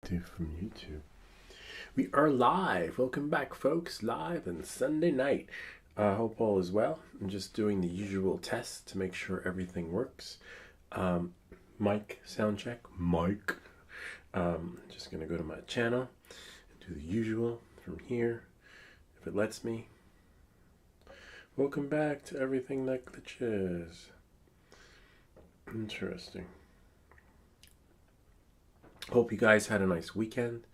from YouTube. We are live. Welcome back, folks. Live on Sunday night. Hope all is well. I'm just doing the usual test to make sure everything works. Mic sound check. Mic. Just gonna go to my channel and do the usual from here, if it lets me. Welcome back to Everything That Glitches. Interesting. Hope you guys had a nice weekend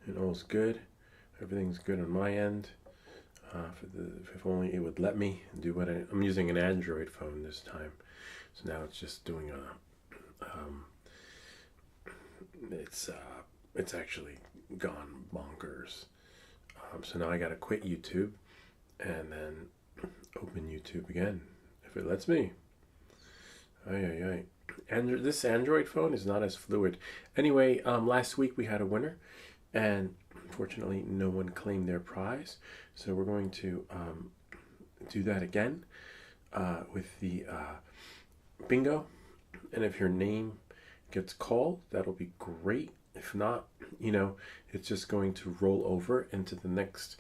and all's good. Everything's good on my end. If only it would let me do what I'm using an Android phone this time, so now it's just doing it's actually gone bonkers. So now I gotta quit YouTube and then open YouTube again if it lets me. This Android phone is not as fluid. Anyway, last week we had a winner, and unfortunately no one claimed their prize. So we're going to do that again with the bingo. And if your name gets called, that'll be great. If not, it's just going to roll over into the next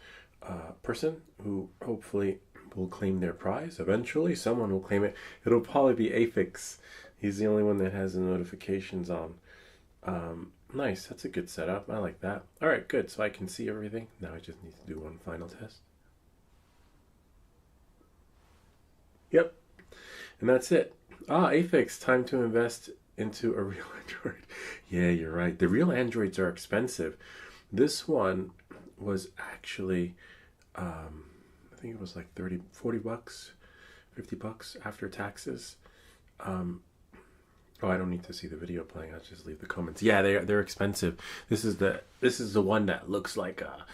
person who hopefully will claim their prize. Eventually someone will claim it. It'll probably be Afix. He's the only one that has the notifications on. Nice, that's a good setup. I like that. All right, good. So I can see everything. Now I just need to do one final test. Yep, and that's it. Afix, time to invest into a real Android. Yeah, you're right. The real Androids are expensive. This one was actually, I think it was like 30, 40 bucks, 50 bucks after taxes. Oh, I don't need to see the video playing. I'll just leave the comments. Yeah, they're expensive. This is the one that looks like a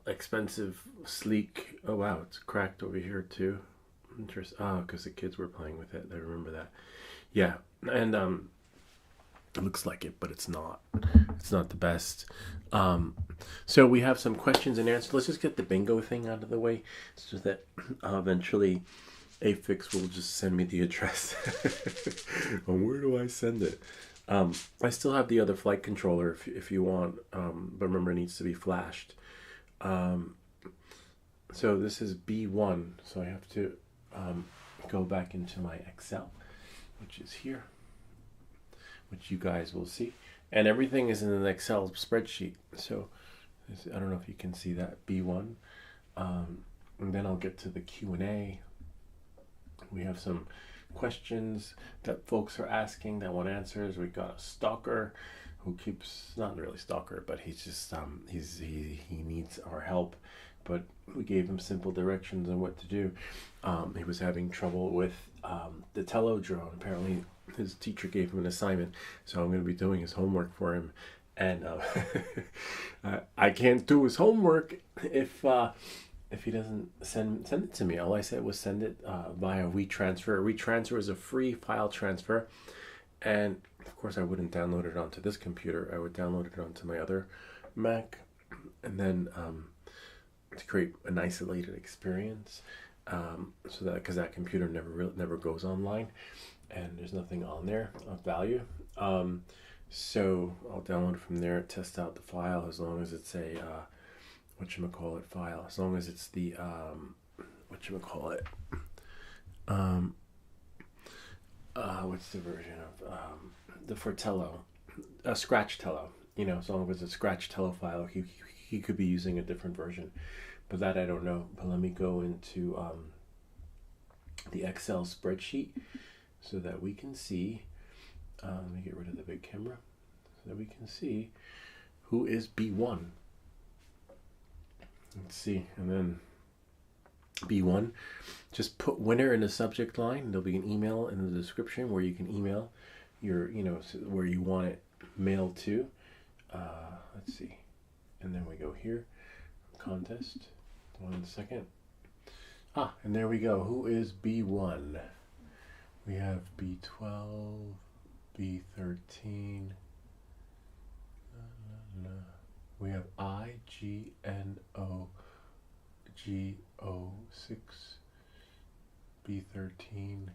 expensive, sleek. Oh wow, it's cracked over here too. Interesting. Oh, because the kids were playing with it. I remember that. Yeah, and it looks like it, but it's not. It's not the best. So we have some questions and answers. Let's just get the bingo thing out of the way so that eventually Afix will just send me the address. And where do I send it? I still have the other flight controller if you want, but remember it needs to be flashed. So this is B1, so I have to go back into my Excel, which is here, which you guys will see, and everything is in an Excel spreadsheet. So I don't know if you can see that, B1, and then I'll get to the Q&A. We have some questions that folks are asking that want answers. We got a stalker who keeps, not really stalker, but he's just he needs our help, but we gave him simple directions on what to do. He was having trouble with the Tello drone. Apparently his teacher gave him an assignment, so I'm going to be doing his homework for him, and I can't do his homework if he doesn't send it to me. All I said was send it via WeTransfer. WeTransfer is a free file transfer, and of course I wouldn't download it onto this computer. I would download it onto my other Mac, and then to create an isolated experience, so that because that computer never goes online, and there's nothing on there of value. So I'll download it from there, test out the file as long as it's a whatchamacallit file, as long as it's the whatchamacallit, what's the version of the Fortello, a Scratch Tello, as long as it's a Scratch Tello file. He could be using a different version, but that I don't know. But let me go into the Excel spreadsheet so that we can see, let me get rid of the big camera so that we can see who is B1. Let's see, and then B1, just put winner in the subject line. There'll be an email in the description where you can email your, where you want it mailed to. Let's see, and then we go here, contest. 1 second. And there we go. Who is B1? We have B12, B13. We have IGNOGO6, B13.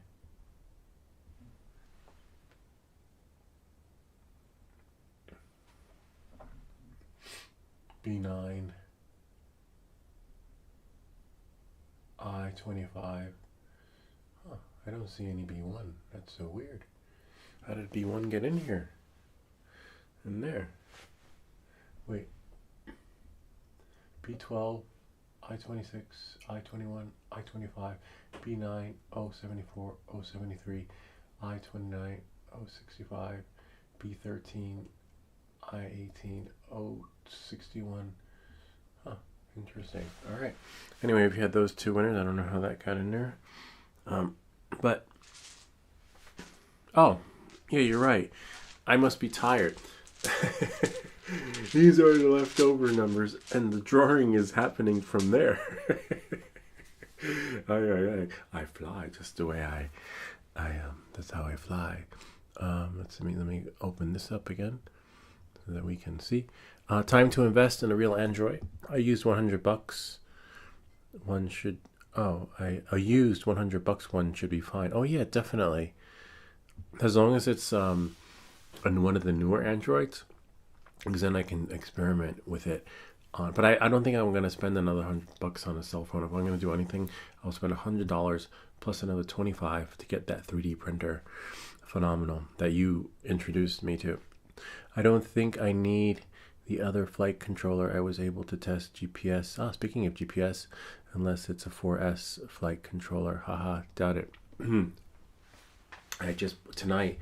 B9, I-25. Huh, I don't see any B1. That's so weird. How did B1 get in here? In there. Wait. B12, I-26, I-21, I-25, B9, O-74, O-73, I-29, O-65, B13, I-18, O-61. Huh, interesting. All right. Anyway, if you had those two winners, I don't know how that got in there. But, oh, yeah, you're right. I must be tired. These are the leftover numbers, and the drawing is happening from there. I fly just the way I that's how I fly. Let me open this up again so that we can see. Time to invest in a real Android. I used $100. One should. Oh, I used $100. One should be fine. Oh yeah, definitely. As long as it's on one of the newer Androids, because then I can experiment with it. But I don't think I'm going to spend another $100 on a cell phone. If I'm going to do anything, I'll spend $100 plus another $25 to get that 3D printer. Phenomenal that you introduced me to. I don't think I need the other flight controller. I was able to test GPS. Speaking of GPS, unless it's a 4S flight controller. Haha, doubt it. I just tonight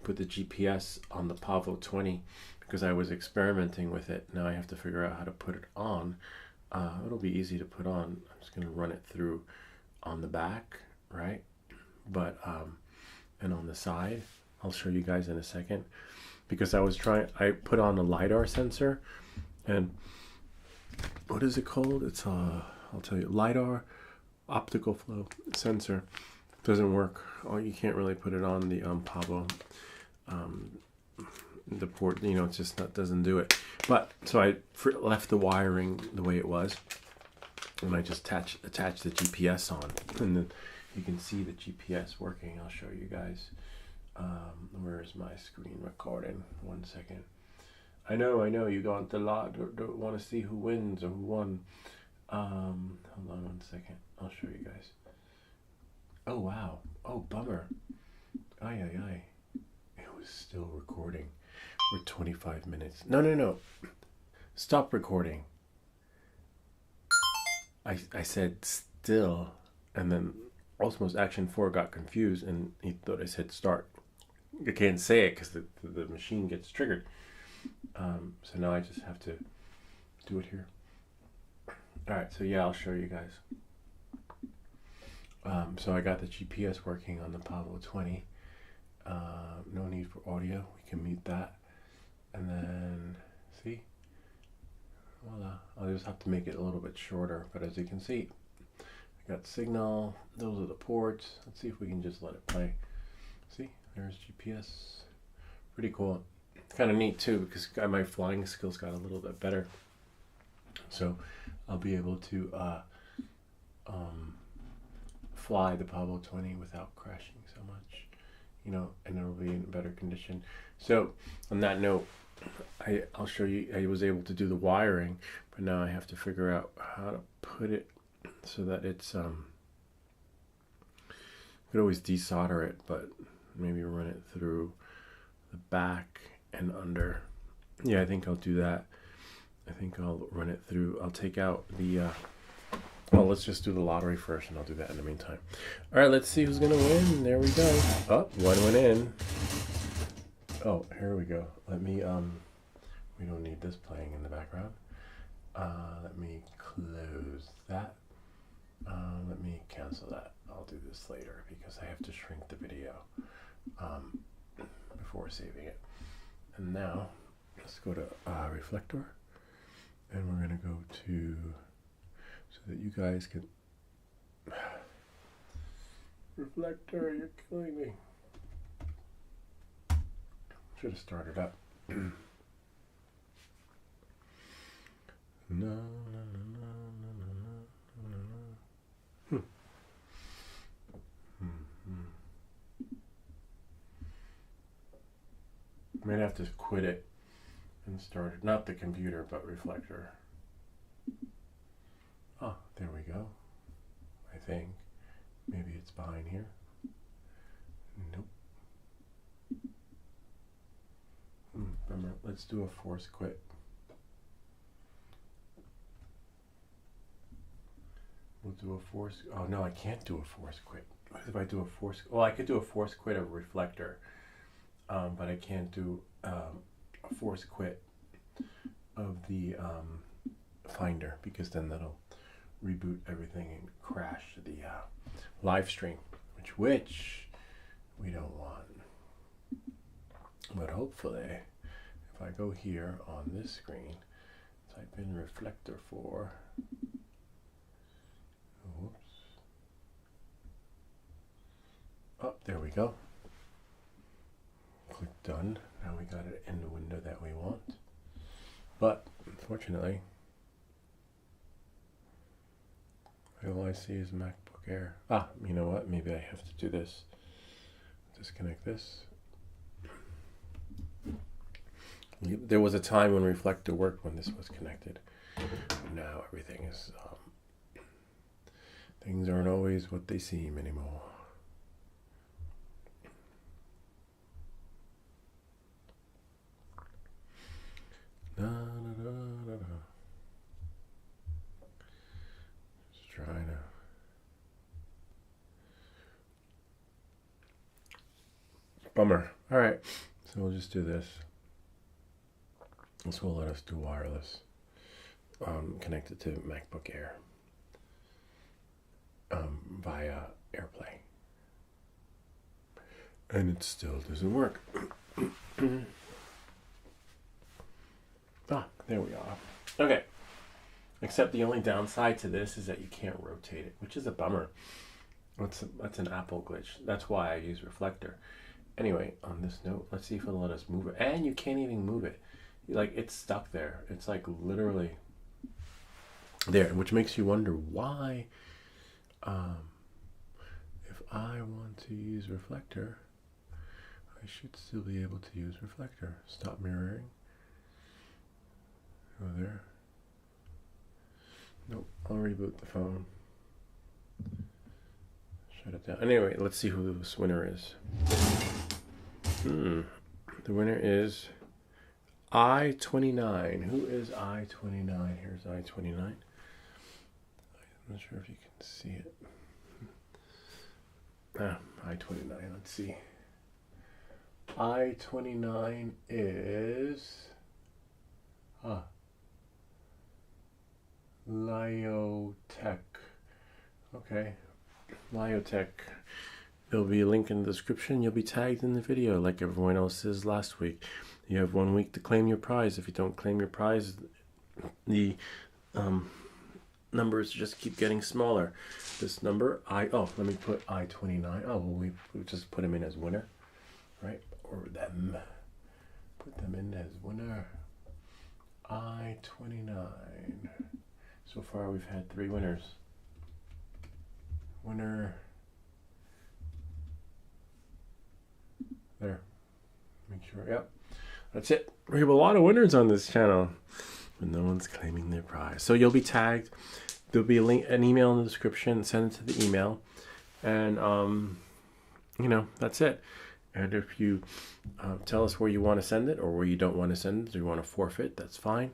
put the GPS on the Pavo 20 because I was experimenting with it. Now I have to figure out how to put it on. It'll be easy to put on. I'm just going to run it through on the back, right? But and on the side, I'll show you guys in a second, because I put on a LiDAR sensor, and what is it called? It's I'll tell you, LiDAR optical flow sensor. Doesn't work. You can't really put it on the Pavo. The port, it's just doesn't do it. But so I left the wiring the way it was, and I just attached the GPS on, and then you can see the GPS working. I'll show you guys. Where is my screen recording? 1 second. I know you got the lot. Don't want to see who wins or who won. Hold on 1 second. I'll show you guys. Oh wow. Oh bummer. Aye. It was still recording for 25 minutes. No. Stop recording. I said still, and then Osmos Action 4 got confused and he thought I said start. I can't say it because the machine gets triggered. So now I just have to do it here. Alright, so yeah, I'll show you guys. So I got the GPS working on the Pavo 20. No need for audio. We can mute that. And then, see? Voila. I'll just have to make it a little bit shorter. But as you can see, I got signal. Those are the ports. Let's see if we can just let it play. See? There's GPS. Pretty cool. Kind of neat too, because my flying skills got a little bit better. So I'll be able to fly the Pavo 20 without crashing so much, and it'll be in better condition. So on that note, I'll show you. I was able to do the wiring, but now I have to figure out how to put it so that it's you could always desolder it, but maybe run it through the back and under. Yeah, I think I'll do that. I think I'll run it through. I'll take out the well, let's just do the lottery first, and I'll do that in the meantime. All right, let's see who's gonna win. There we go. Oh, one went in. Oh, here we go. Let me we don't need this playing in the background. Let me close that. Let me cancel that. I'll do this later because I have to shrink the video before saving it. And now let's go to reflector, and we're gonna go to, so that you guys can reflector, you're killing me. Should have started up. No. Might have to quit it and start it. Not the computer, but reflector. Oh, there we go. I think. Maybe it's behind here. Nope. Remember, let's do a force quit. We'll do a force. Oh no, I can't do a force quit. What if I do a force? Well, I could do a force quit of reflector, but I can't do a force quit of the finder, because then that'll reboot everything and crash the live stream, which we don't want. But hopefully, if I go here on this screen, type in reflector 4. Whoops. Oh, there we go. Click done. Now we got it in the window that we want. But unfortunately, all I see is MacBook Air. Ah, you know what? Maybe I have to do this. Disconnect this. There was a time when reflector worked when this was connected. Now everything is things aren't always what they seem anymore. Da, da, da, da, da. Just trying to. Bummer. All right, so we'll just do this. This will let us do wireless, connected to MacBook Air via AirPlay, and it still doesn't work. Ah, there we are. Okay. Except the only downside to this is that you can't rotate it, which is a bummer. That's an Apple glitch. That's why I use reflector. Anyway, on this note, let's see if it'll let us move it. And you can't even move it. Like, it's stuck there. It's like literally there, which makes you wonder why. If I want to use reflector, I should still be able to use reflector. Stop mirroring. Go there. Nope, I'll reboot the phone. Shut it down. Anyway, let's see who this winner is. The winner is I-29. Who is I-29? Here's I-29. I'm not sure if you can see it. I-29, let's see. I-29 is Lyotech. Okay, Lyotech. There'll be a link in the description. You'll be tagged in the video like everyone else is last week. You have 1 week to claim your prize. If you don't claim your prize, the numbers just keep getting smaller. This number, let me put I-29. Oh, well, we just put them in as winner, right? Or them. Put them in as winner. I-29. So far, we've had 3 winners. Winner. There. Make sure. Yep. That's it. We have a lot of winners on this channel, but no one's claiming their prize. So you'll be tagged. There'll be a link, an email in the description. Send it to the email, and that's it. And if you tell us where you want to send it or where you don't want to send it, or you want to forfeit, that's fine.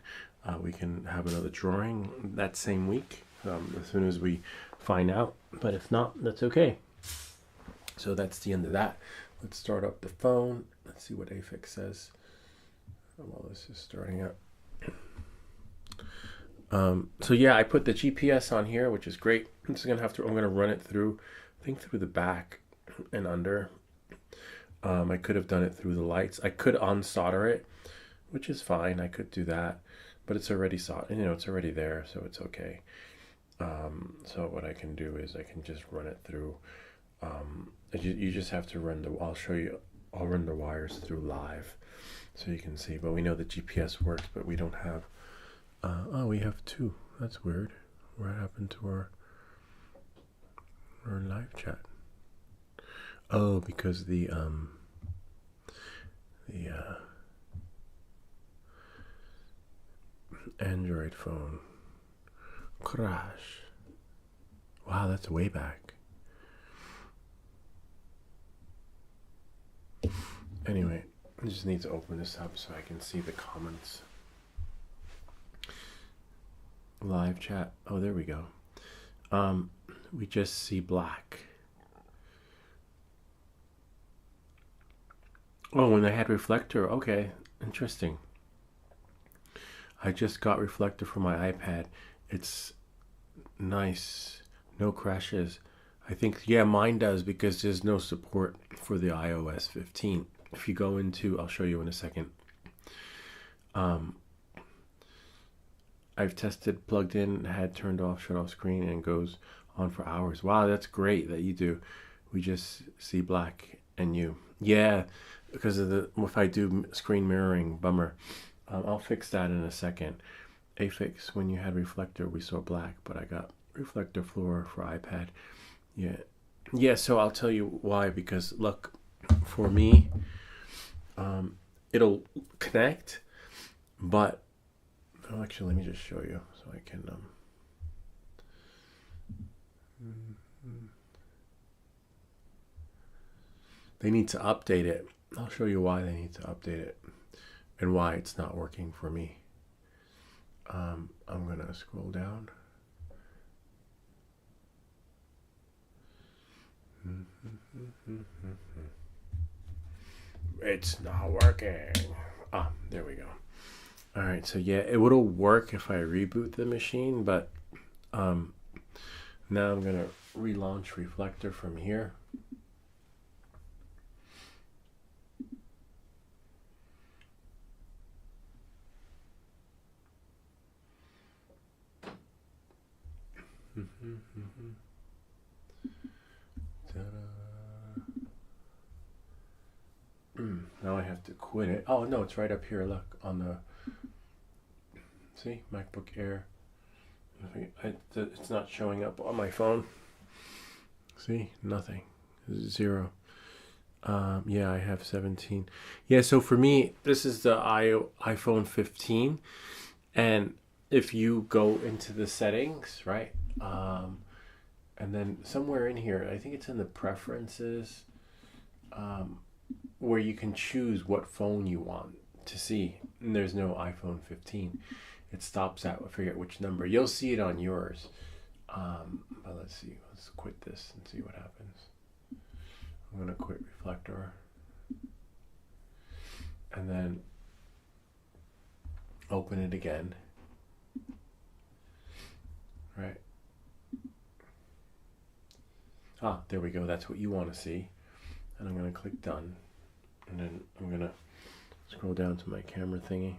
We can have another drawing that same week as soon as we find out. But if not, that's okay. So that's the end of that. Let's start up the phone. Let's see what AFIX says while this is starting up. So yeah, I put the GPS on here, which is great. I'm gonna run it through, I think through the back and under. I could have done it through the lights. I could unsolder it, which is fine. I could do that, but it's already soldered. It's already there, so it's okay. So what I can do is I can just run it through. You just have to run I'll run the wires through live so you can see, but we know the GPS works, but we don't have, we have 2. That's weird. What happened to our live chat? Oh, because the Android phone Crash. Wow, that's way back. Anyway, I just need to open this up so I can see the comments. Live chat. Oh, there we go. We just see black. Oh, when I had reflector. Okay, interesting. I just got reflector for my iPad. It's nice. No crashes. I think, yeah, mine does because there's no support for the iOS 15. If you go into, I'll show you in a second. I've tested, plugged in, had turned off, shut off screen, and goes on for hours. Wow, that's great that you do. We just see black and you. Yeah, because of the, if I do screen mirroring, bummer. I'll fix that in a second. Afix, when you had reflector, we saw black, but I got reflector for iPad. Yeah. Yeah, so I'll tell you why, because look, for me, it'll connect, but oh, actually, let me just show you so I can they need to update it. I'll show you why they need to update it and why it's not working for me. I'm gonna scroll down. It's not working. Ah, there we go. All right, so yeah, it would work if I reboot the machine, but now I'm gonna relaunch reflector from here. Now I have to quit it. Oh no, it's right up here. Look on the, see, MacBook Air. It's not showing up on my phone. See, nothing, 0. Yeah, I have 17. Yeah, so for me, this is the iPhone 15, and if you go into the settings, right, and then somewhere in here, I think it's in the preferences, where you can choose what phone you want to see, and there's no iPhone 15. It stops at, I forget which number. You'll see it on yours, but let's see. Let's quit this and see what happens. I'm gonna quit reflector and then open it again. Right. Ah, there we go. That's what you want to see. And I'm gonna click done. And then I'm gonna scroll down to my camera thingy.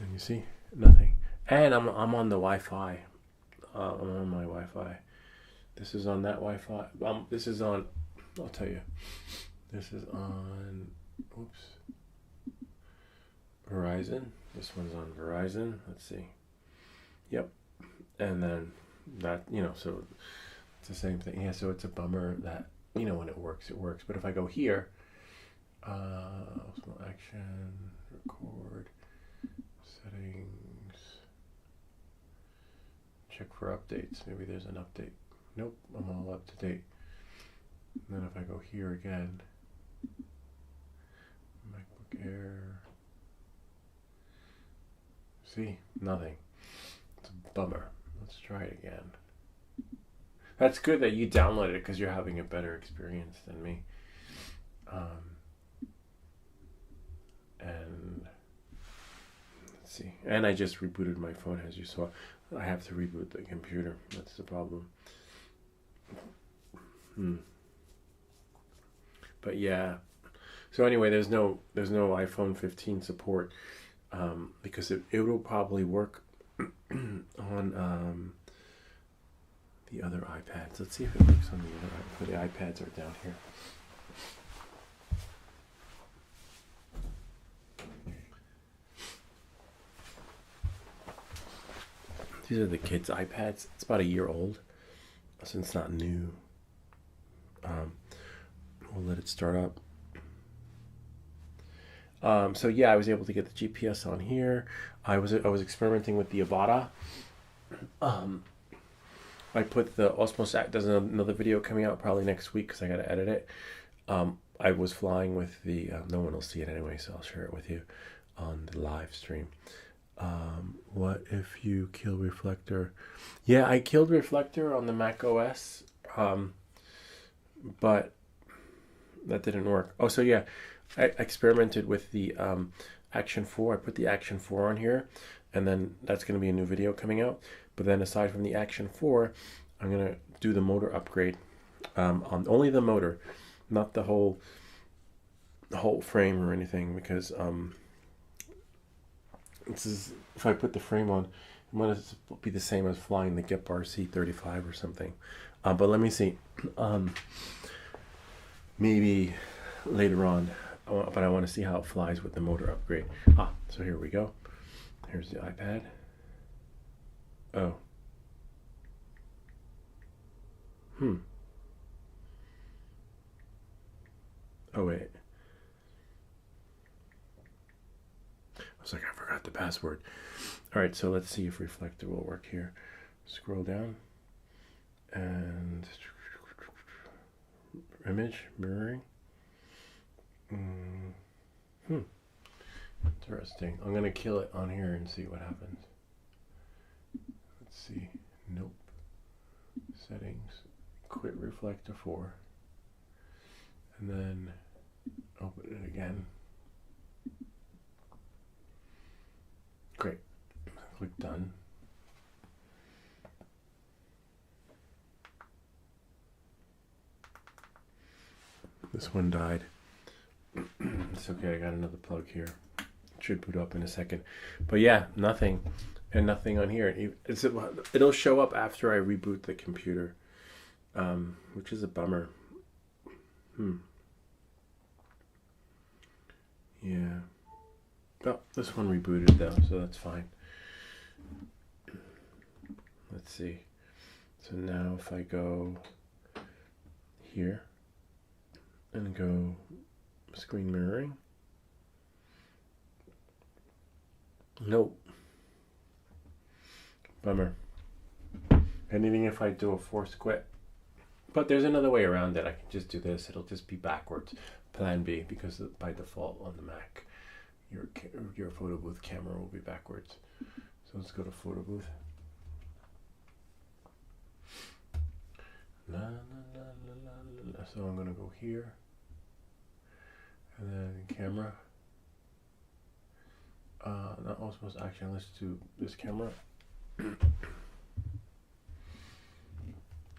And you see nothing. And I'm on the Wi-Fi. I'm on my Wi-Fi. This is on that Wi-Fi. This is on, I'll tell you. This is on, oops, Verizon. This one's on Verizon. Let's see. Yep. And then that, so it's the same thing. Yeah, so it's a bummer that, when it works, it works. But if I go here, small action, record, settings, check for updates. Maybe there's an update. Nope, I'm all up to date. And then if I go here again, MacBook Air, see, nothing. It's a bummer. Let's try it again. That's good that you downloaded it because you're having a better experience than me. And let's see. And I just rebooted my phone, as you saw. I have to reboot the computer. That's the problem. But yeah. So anyway, there's no iPhone 15 support, because it will probably work on the other iPads. Let's see if it works on the other iPads. The iPads are down here. These are the kids' iPads. It's about a year old, so it's not new. We'll let it start up. So yeah, I was able to get the GPS on here. I was experimenting with the Avata, I put the Osmos Act. There's another video coming out probably next week because I got to edit it. I was flying with the, no one will see it anyway, so I'll share it with you on the live stream. What if you kill Reflector? Yeah, I killed Reflector on the Mac OS, but that didn't work. Oh, so yeah, I experimented with the Action 4. I put the Action 4 on here, and then that's going to be a new video coming out. But then aside from the Action 4, I'm going to do the motor upgrade on only the motor, not the whole frame or anything, because this is, if I put the frame on, it might be the same as flying the Gep RC35 or something. But let me see. Maybe later on, but I want to see how it flies with the motor upgrade. So here we go. Here's the iPad. Oh. Oh, wait. I was like, I forgot the password. All right, so let's see if Reflector will work here. Scroll down. And image mirroring. Interesting. I'm going to kill it on here and see what happens. Let's see. Nope. Settings. Quit Reflector 4. And then open it again. Great. Click done. This one died. It's okay, I got another plug here. It should boot up in a second. But yeah, nothing. And nothing on here. It'll show up after I reboot the computer, which is a bummer. Yeah. Oh, this one rebooted though, so that's fine. Let's see. So now if I go here and go screen mirroring. Nope. Bummer. And even if I do a force quit. But there's another way around it. I can just do this. It'll just be backwards. Plan B, because by default on the Mac, your photo booth camera will be backwards. So let's go to photo booth. So I'm going to go here. And then camera. Not Osmos Action. Let's do this camera.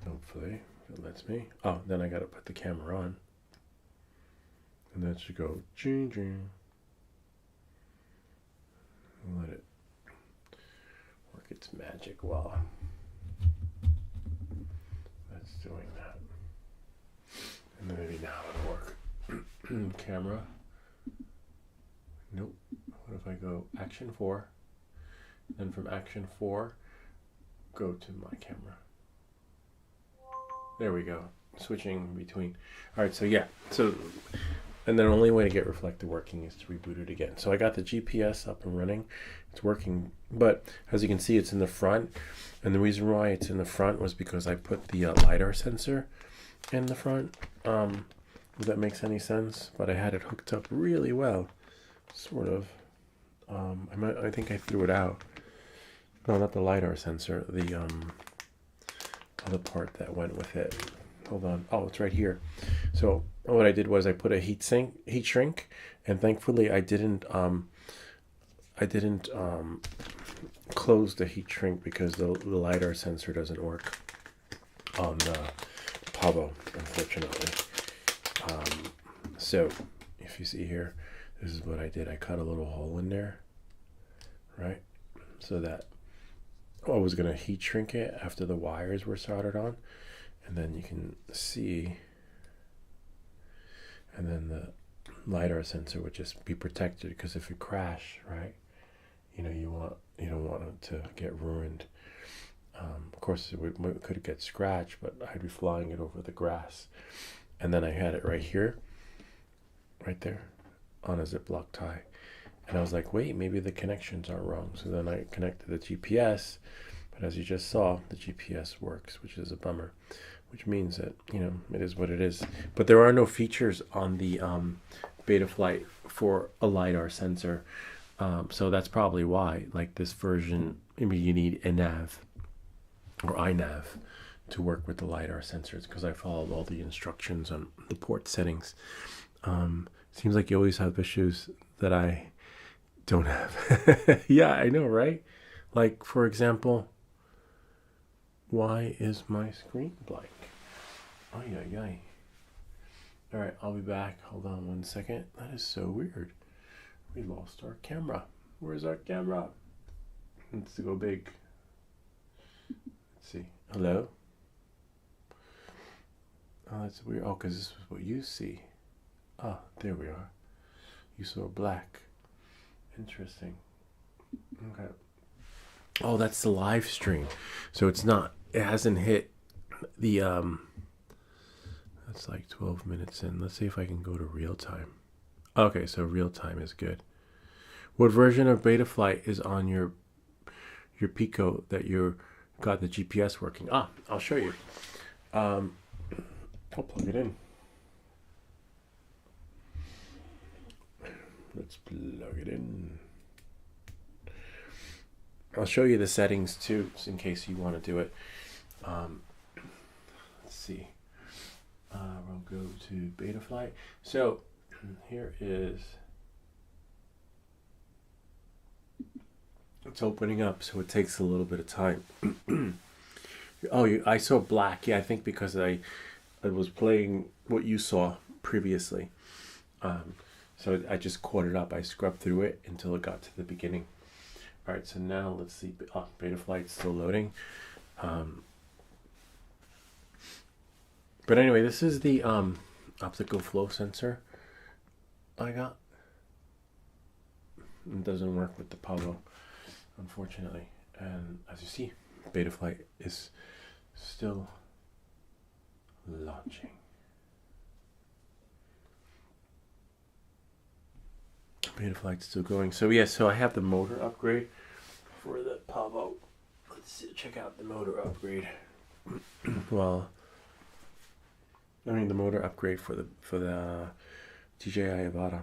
Hopefully, if it lets me. Oh, then I got to put the camera on. And that should go ching ching. Let it work its magic while that's doing that. And then maybe now it'll work. Camera. Nope. What if I go Action 4? Then from Action 4, go to my camera. There we go. Switching between. All right, so yeah. So, and the only way to get Reflector working is to reboot it again. So I got the GPS up and running. It's working. But as you can see, it's in the front. And the reason why it's in the front was because I put the LiDAR sensor in the front. If that makes any sense. But I had it hooked up really well. Sort of. I think I threw it out. No, not the LiDAR sensor. The other part that went with it. Hold on. Oh, it's right here. So what I did was I put a heat shrink, and thankfully I didn't close the heat shrink because the LiDAR sensor doesn't work on the Pavo, unfortunately. So if you see here, this is what I did. I cut a little hole in there, right? So that I was going to heat shrink it after the wires were soldered on. And then you can see, and then the LiDAR sensor would just be protected, because if it crashed, right, you don't want it to get ruined. Of course, it could get scratched, but I'd be flying it over the grass. And then I had it right here, right there, on a Ziploc tie. And I was like, wait, maybe the connections are wrong. So then I connected the GPS, but But as you just saw, the GPS works, which is a bummer, which means that, you know, it is what it is. But there are no features on the Betaflight for a LiDAR sensor. So that's probably why, like this version, maybe you need a nav or iNav to work with the LiDAR sensors, because I followed all the instructions on the port settings. Seems like you always have issues that I don't have. Yeah, I know, right? Like, for example, why is my screen blank? Oh, yeah. All right, I'll be back. Hold on 1 second. That is so weird. We lost our camera. Where's our camera? Let's go big. Let's see. Hello? Oh, that's weird. Oh, because this is what you see. Ah, there we are. You saw black. Interesting. Okay. Oh, that's the live stream. So it's not, it hasn't hit the, that's like 12 minutes in. Let's see if I can go to real time. Okay, so real time is good. What version of Betaflight is on your Pico that you got the GPS working? Ah, I'll show you. I'll plug it in. Let's plug it in. I'll show you the settings too, just in case you want to do it. Let's see. We'll go to Betaflight. So here is, it's opening up, so it takes a little bit of time. Oh, I saw black. Yeah, I think because I was playing what you saw previously. So I just caught it up. I scrubbed through it until it got to the beginning. All right, so now let's see. Oh, Betaflight's still loading. But anyway, this is the optical flow sensor I got. It doesn't work with the Pavo, unfortunately. And as you see, Betaflight is still launching. Betaflight's still going. So yeah, so I have the motor upgrade for the Pavo. Let's check out the motor upgrade. Well, I mean the motor upgrade for the DJI Avata.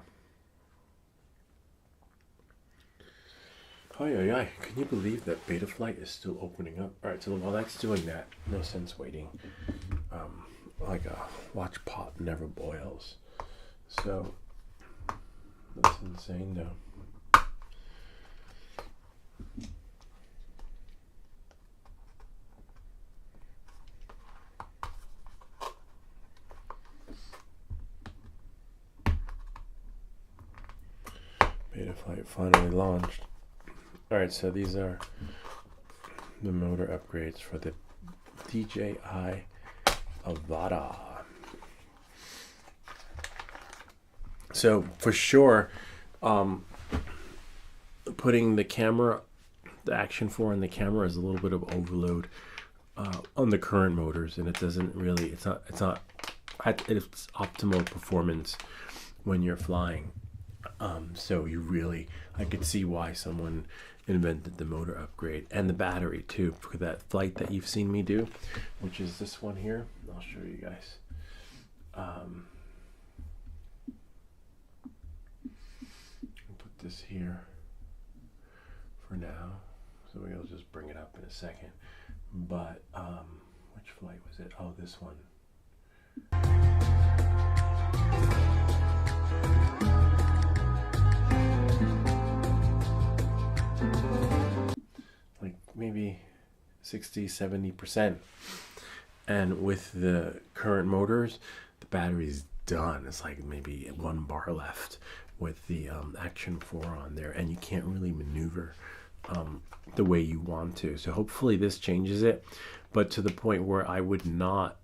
Hi. Can you believe that Betaflight is still opening up? All right, so while that's doing that, no sense waiting. Like a watch pot never boils. So that's insane though. Betaflight finally launched. Alright, so these are the motor upgrades for the DJI Avata. So for sure, putting the camera, the Action 4 in the camera is a little bit of overload on the current motors, and it doesn't really, it's not at its optimal performance when you're flying. So you really, I could see why someone invented the motor upgrade and the battery too, for that flight that you've seen me do, which is this one here. I'll show you guys. Put this here for now, so we'll just bring it up in a second. But which flight was it? Oh, this one. Like maybe 60-70%. And with the current motors, the battery's done. It's like maybe 1 bar left with the Action 4 on there, and you can't really maneuver the way you want to. So hopefully this changes it, but to the point where I would not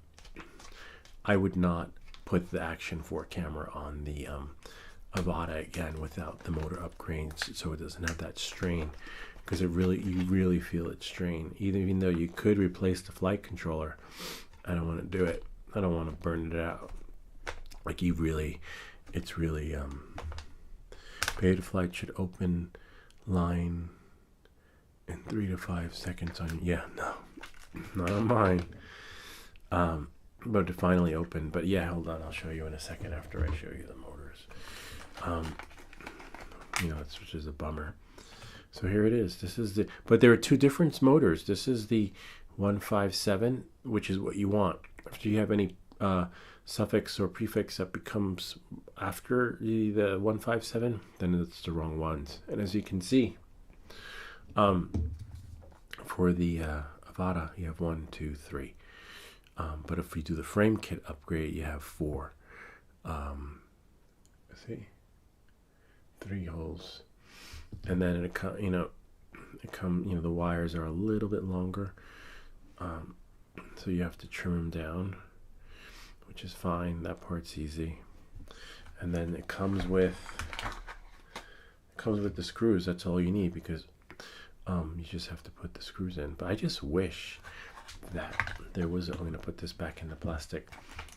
put the Action 4 camera on the Avata again without the motor upgrades, so it doesn't have that strain, because you really feel it strain. Even though you could replace the flight controller, I don't want to do it. I don't want to burn it out. Like it's really Betaflight should open line in 3 to 5 seconds on, yeah, no, not on mine. But it finally opened. But yeah, hold on, I'll show you in a second after I show you the motors. Which is a bummer. So here it is. This is but there are two different motors. This is the 157, which is what you want. If you have any suffix or prefix that becomes after the 157, then it's the wrong ones. And as you can see, for the Avata, you have 1, 2, 3. But if we do the frame kit upgrade, you have 4. See, 3 holes, and then the wires are a little bit longer, so you have to trim them down, which is fine. That part's easy. And then it comes with the screws. That's all you need, because you just have to put the screws in. But I just wish that there was I'm going to put this back in the plastic,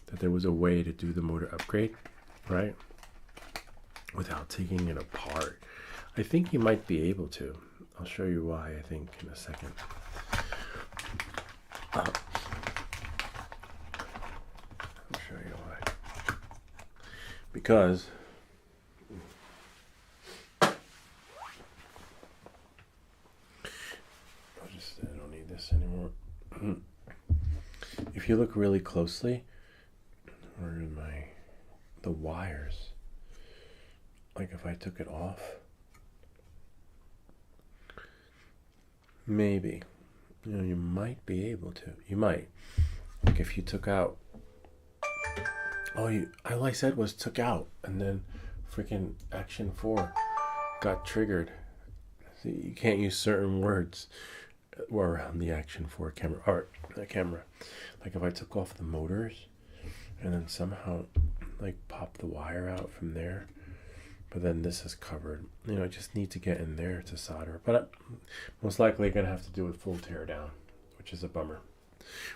that there was a way to do the motor upgrade, right, without taking it apart. I think you might be able to. I'll show you why, I think, in a second. I'll show you why. Because I don't need this anymore. If you look really closely, or in the wires, like if I took it off, maybe, you might be able to. You might, like if you took out, all I said was took out, and then freaking Action 4 got triggered. See, you can't use certain words around the Action 4 camera, or the camera. Like if I took off the motors and then somehow like pop the wire out from there, but then this is covered. I just need to get in there to solder. But I'm most likely going to have to do a full tear down, which is a bummer.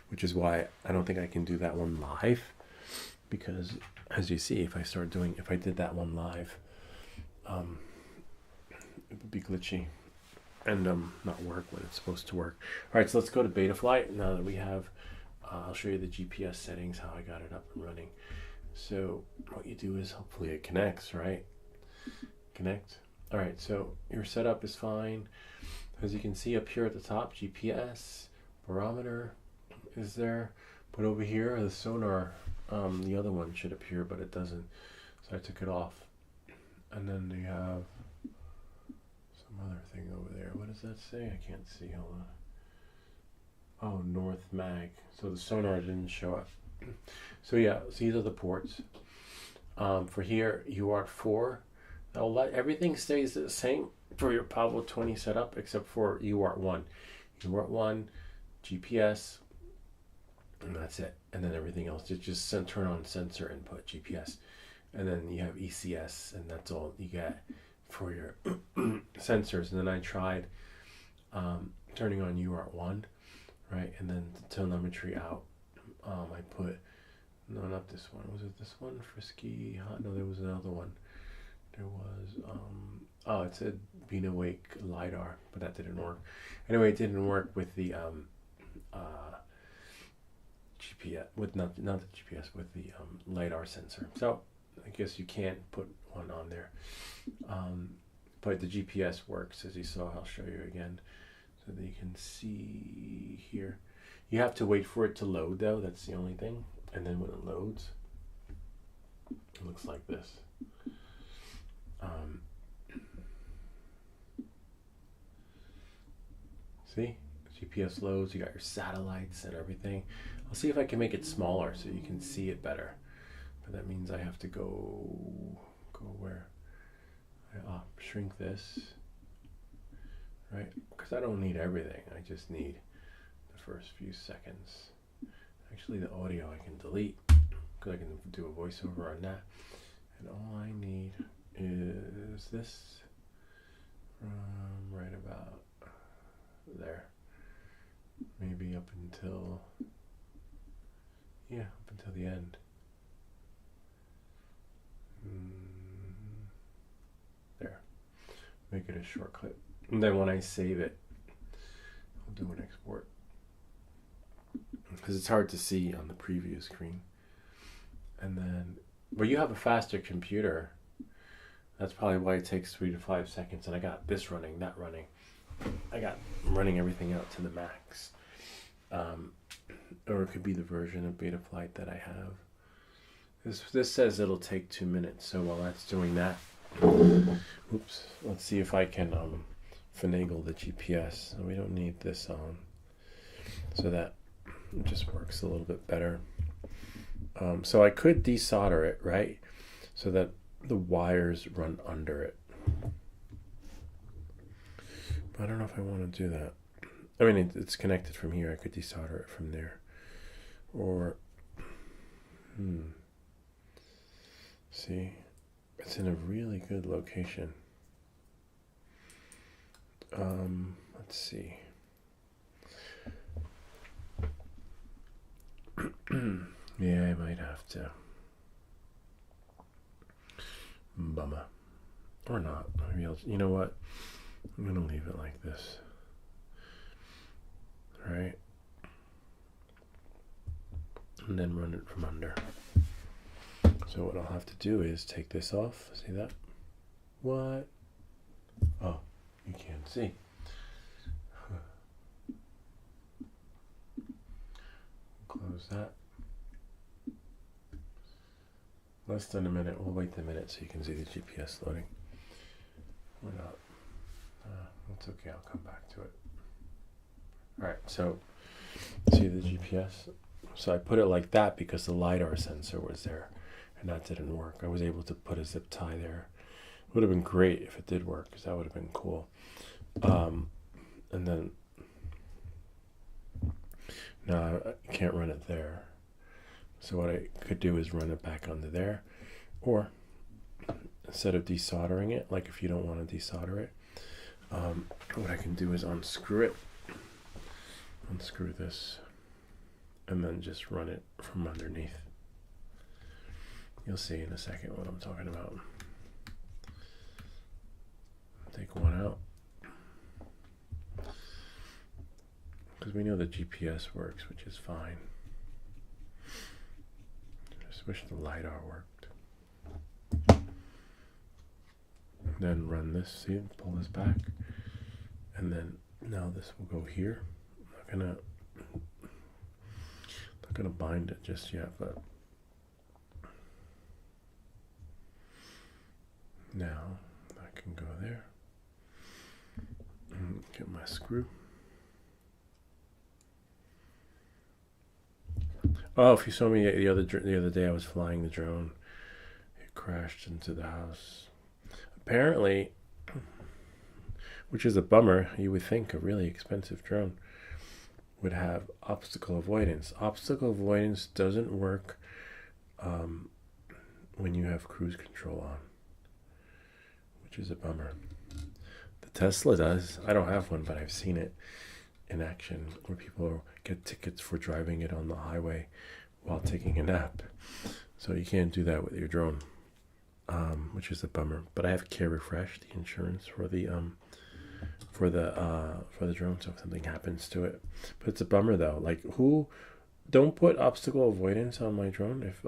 Which is why I don't think I can do that one live, because as you see, if I did that one live, it would be glitchy and not work when it's supposed to work. All right, so let's go to Betaflight now that we have. I'll show you the GPS settings, how I got it up and running. So what you do is, hopefully it connects, right? Connect. All right, so your setup is fine. As you can see up here at the top, GPS, barometer is there. But over here, the sonar, the other one should appear, but it doesn't. So I took it off. And then they have some other thing over there. What does that say? I can't see. Hold on. Oh, North Mag. So the sonar didn't show up. So yeah, so these are the ports. For here, UART4. Everything stays the same for your Pablo 20 setup except for UART1. UART1, GPS, and that's it. And then everything else, just turn on sensor input, GPS. And then you have ECS, and that's all you get for your sensors. And then I tried turning on UART1, right? And then the telemetry out. I put, no, not this one. Was it this one? Frisky? No, there was another one. There was, it said Being Awake LiDAR, but that didn't work. Anyway, it didn't work with the GPS, with not the GPS, with the LiDAR sensor. So I guess you can't put one on there. But the GPS works, as you saw. I'll show you again so that you can see here. You have to wait for it to load, though. That's the only thing. And then when it loads, it looks like this. See? GPS loads. You got your satellites and everything. I'll see if I can make it smaller so you can see it better. But that means I have to go where? Shrink this. Right? Because I don't need everything. I just need the first few seconds. Actually, the audio I can delete because I can do a voiceover on that. And all I need is this from right about there. Maybe up until the end. There. Make it a short clip. And then when I save it, do an export because it's hard to see on the preview screen. And then, but you have a faster computer. That's probably why it takes 3 to 5 seconds. And I got this running, that running. I'm running everything out to the max. Or it could be the version of Betaflight that I have. This says it'll take 2 minutes. So while that's doing that, oops, let's see if I can finagle the GPS. So we don't need this on. So that it just works a little bit better. So I could desolder it, right? So that the wires run under it. But I don't know if I want to do that. I mean, it's connected from here. I could desolder it from there. Or, see, it's in a really good location. Let's see. Yeah, I might have to. Bummer. Or not. Maybe I'll, you know what? I'm going to leave it like this. Right? And then run it from under. So what I'll have to do is take this off. See that? What? Oh, you can't see. Close that. Less than a minute. We'll wait a minute so you can see the GPS loading. Or not. That's okay. I'll come back to it. Alright, so see the GPS? So I put it like that because the LiDAR sensor was there and that didn't work. I was able to put a zip tie there. It would have been great if it did work because that would have been cool. And then no, I can't run it there. So what I could do is run it back onto there, or instead of desoldering it, like if you don't want to desolder it, what I can do is unscrew it, unscrew this, and then just run it from underneath. You'll see in a second what I'm talking about. Take one out. Because we know the GPS works, which is fine. Just wish the LiDAR worked. Then run this, see, pull this back. And then now this will go here. I'm not gonna bind it just yet, but now I can go there and get my screw. Oh, if you saw me the other day, I was flying the drone. It crashed into the house. Apparently, which is a bummer. You would think a really expensive drone would have obstacle avoidance. Obstacle avoidance doesn't work when you have cruise control on, which is a bummer. The Tesla does. I don't have one, but I've seen it in action where people get tickets for driving it on the highway while taking a nap. So you can't do that with your drone, which is a bummer. But I have Care Refresh, the insurance for the drone, so if something happens to it. But it's a bummer though. Like, who don't put obstacle avoidance on my drone if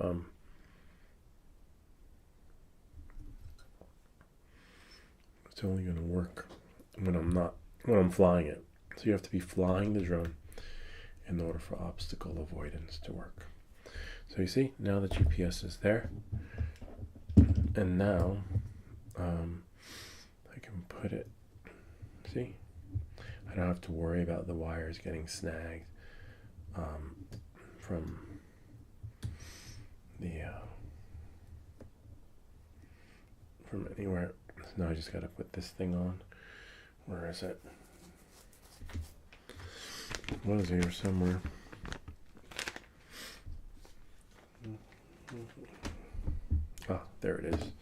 it's only going to work when I'm flying it. So you have to be flying the drone in order for obstacle avoidance to work. So you see, now the GPS is there. And now I can put it, see? I don't have to worry about the wires getting snagged from anywhere. So now I just got to put this thing on. Where is it? What is here somewhere? Ah, there it is.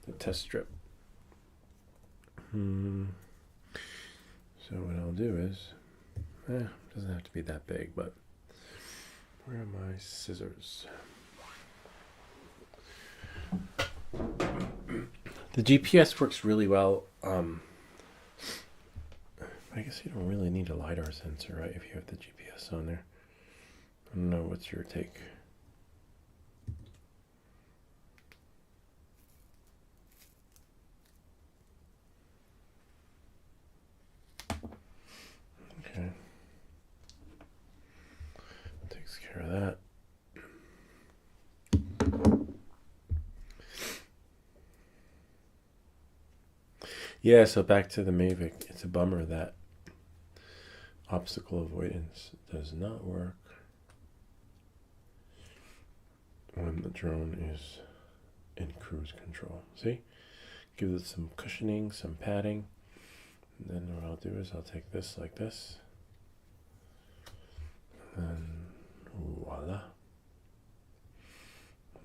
The test strip. So what I'll do is, doesn't have to be that big, but where are my scissors? The GPS works really well I guess you don't really need a LiDAR sensor, right, if you have the GPS on there. I don't know, what's your take? Okay. Takes care of that. Yeah, so back to the Mavic. It's a bummer that obstacle avoidance does not work when the drone is in cruise control. See? Give it some cushioning, some padding. And then what I'll do is I'll take this like this. And voila.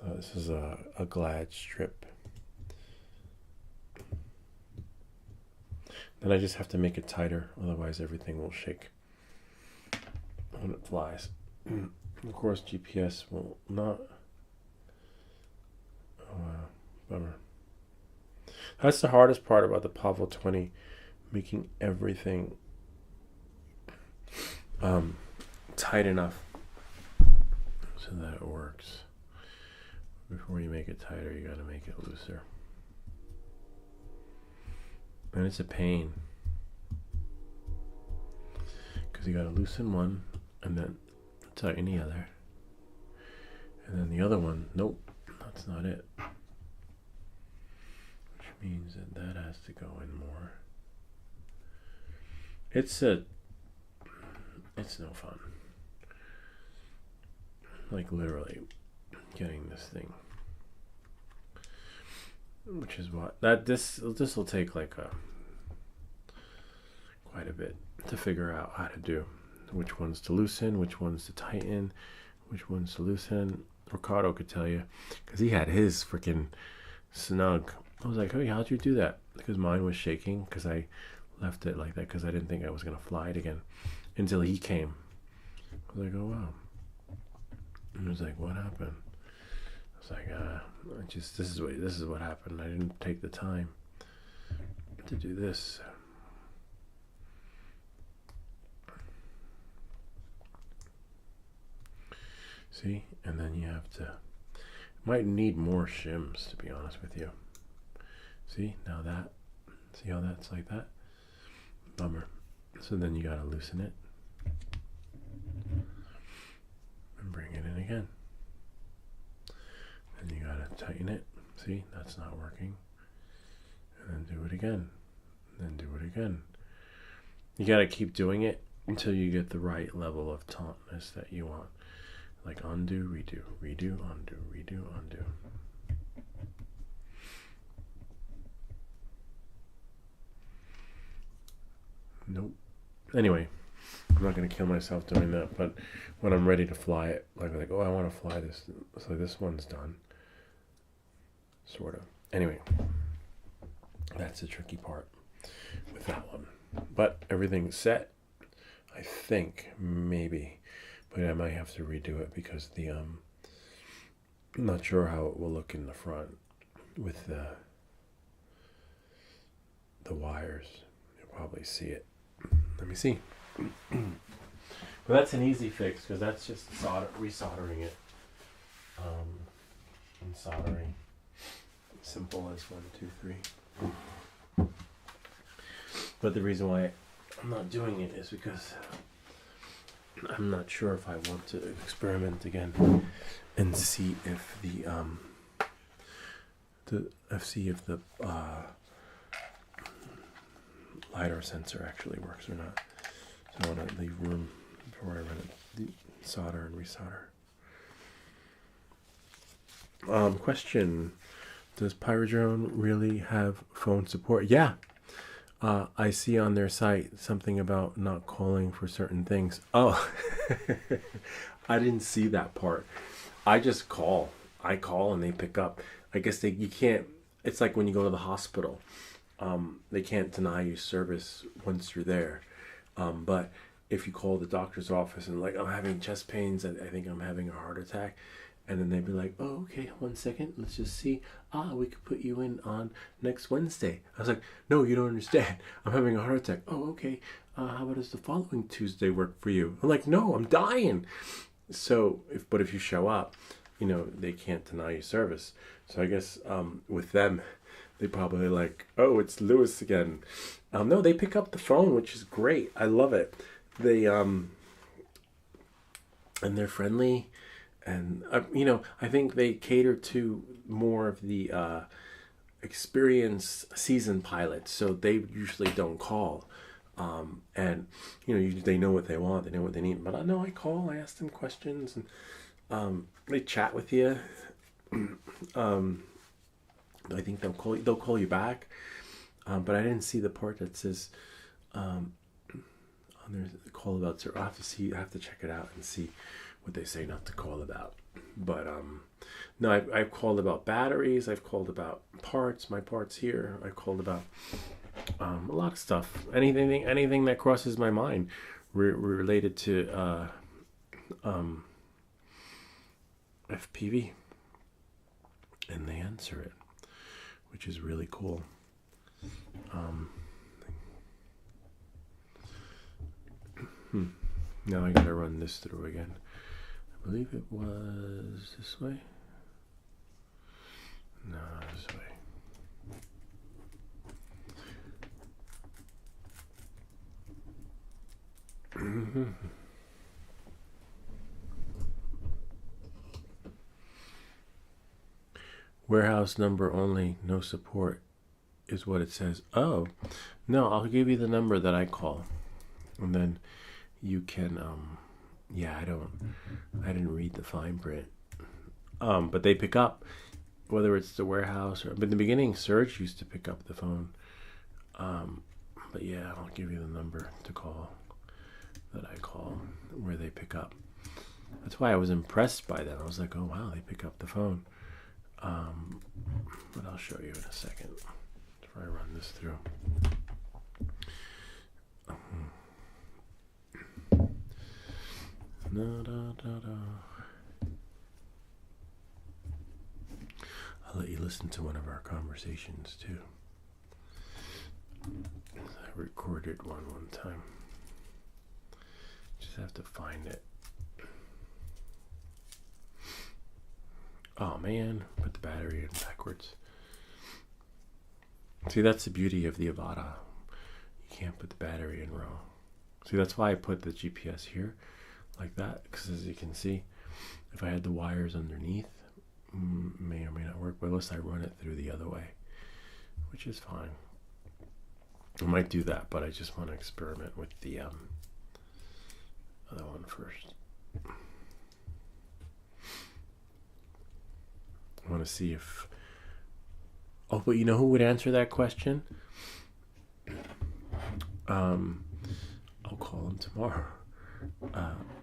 This is a Glad strip. Then I just have to make it tighter, otherwise everything will shake when it flies. Of course, GPS will not. Oh, wow. Bummer. That's the hardest part about the Pavo 20, making everything tight enough so that it works. Before you make it tighter, you got to make it looser. And it's a pain, because you got to loosen one and then tighten the other. And then the other one, nope, that's not it. Which means that that has to go in more. It's no fun. Like literally getting this thing. Which is what this will take like quite a bit to figure out how to do. Which ones to loosen, which ones to tighten, which ones to loosen. Ricardo could tell you, because he had his freaking snug. I was like, hey, how'd you do that? Because mine was shaking because I left it like that because I didn't think I was gonna fly it again until he came. I was like, oh wow. And he was like, what happened? I was like, this is what happened. I didn't take the time to do this. See, and then you have to. Might need more shims, to be honest with you. See, now that. See how that's like that? Bummer. So then you gotta loosen it and bring it in again. Then you gotta tighten it. See, that's not working. And then do it again. And then do it again. You gotta keep doing it until you get the right level of tautness that you want. Like undo, redo, redo, undo, redo, undo. Nope. Anyway, I'm not going to kill myself doing that, but when I'm ready to fly it, like oh, I want to fly this. So this one's done. Sort of. Anyway, that's the tricky part with that one. But everything's set, I think, maybe. But I might have to redo it because I'm not sure how it will look in the front with the wires. You'll probably see it. Let me see. But that's an easy fix because that's just resoldering it. And soldering. Simple as 1, 2, 3. But the reason why I'm not doing it is because I'm not sure if I want to experiment again and see if the LiDAR sensor actually works or not. So I want to leave room before I run it, solder and resolder. Question: does Pyrodrone really have phone support? Yeah. I see on their site something about not calling for certain things. Oh, I didn't see that part. I just call. I call and they pick up. I guess you can't. It's like when you go to the hospital. They can't deny you service once you're there. But if you call the doctor's office and like, I'm having chest pains, I think I'm having a heart attack, And then they'd be like, oh, okay, 1 second, let's just see. We could put you in on next Wednesday. I was like, no, you don't understand. I'm having a heart attack. Oh, okay. How about does the following Tuesday work for you? I'm like, no, I'm dying. So, if you show up, they can't deny you service. So I guess with them, they probably like, oh, it's Lewis again. No, they pick up the phone, which is great. I love it. They and they're friendly. And, I think they cater to more of the experienced season pilots. So they usually don't call. And, they know what they want. They know what they need. But I know I call. I ask them questions. And they chat with you. I think they'll call you back. But I didn't see the part that says on their call about service. I have to check it out and see what they say not to call about. But no, I've called about batteries. I've called about parts. My parts here. I've called about a lot of stuff. Anything that crosses my mind related to FPV, and they answer it, which is really cool. Now I gotta run this through again. I believe it was this way. No, this way. Warehouse number only, no support, is what it says. Oh, no, I'll give you the number that I call, and then you can. Yeah, I didn't read the fine print. But they pick up, whether it's the warehouse or. But in the beginning, Surge used to pick up the phone. But yeah, I'll give you the number to call. That I call, where they pick up. That's why I was impressed by them. I was like, oh wow, they pick up the phone. But I'll show you in a second before I run this through. I'll let you listen to one of our conversations too. I recorded one time. Just have to find it. Oh man, put the battery in backwards. See, that's the beauty of the Avata. You can't put the battery in wrong. See, that's why I put the GPS here like that, because as you can see, if I had the wires underneath, may or may not work, but unless I run it through the other way, which is fine. I might do that, but I just want to experiment with the other one first. I want to see if... Oh, but you know who would answer that question? I'll call him tomorrow.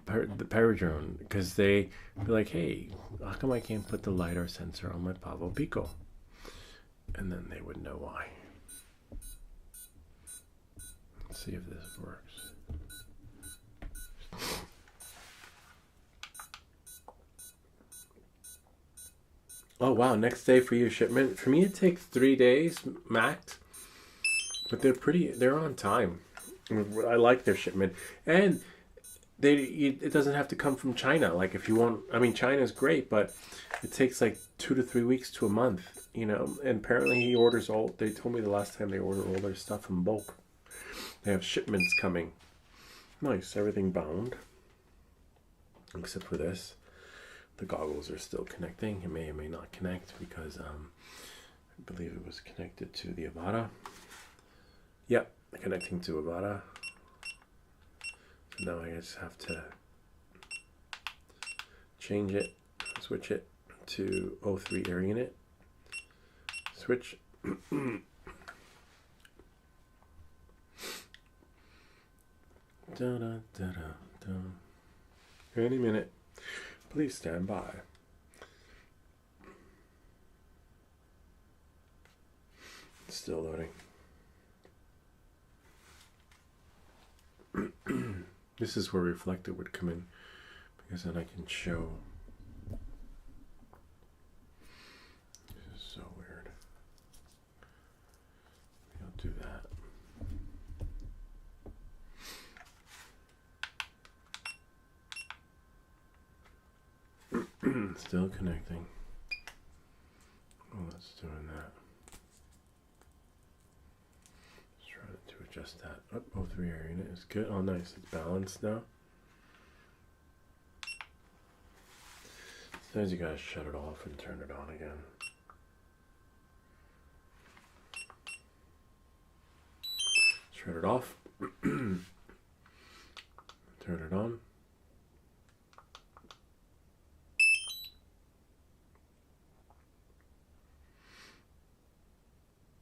The Paradrone, because they be like, hey, how come I can't put the LiDAR sensor on my Pavo Pico? And then they would know why. Let's see if this works. Oh wow, next day for your shipment. For me it takes 3 days max. But they're on time. I like their shipment. And it doesn't have to come from China. Like if you want, I mean China's great, but it takes like 2 to 3 weeks to a month, And apparently he orders they told me the last time they ordered all their stuff in bulk. They have shipments coming. Nice, everything bound. Except for this. The goggles are still connecting. It may or may not connect because I believe it was connected to the Avata. Yep, connecting to Avata. So now I just have to change it, switch it to 03 air unit. Switch. Any minute. Please stand by. It's still loading. This is where reflector would come in, because then I can show Still connecting. Oh, that's doing that. Just trying to adjust that. Oh, 03 air unit is good. Oh, nice. It's balanced now. Sometimes you gotta shut it off and turn it on again. Shut it off. Turn it on.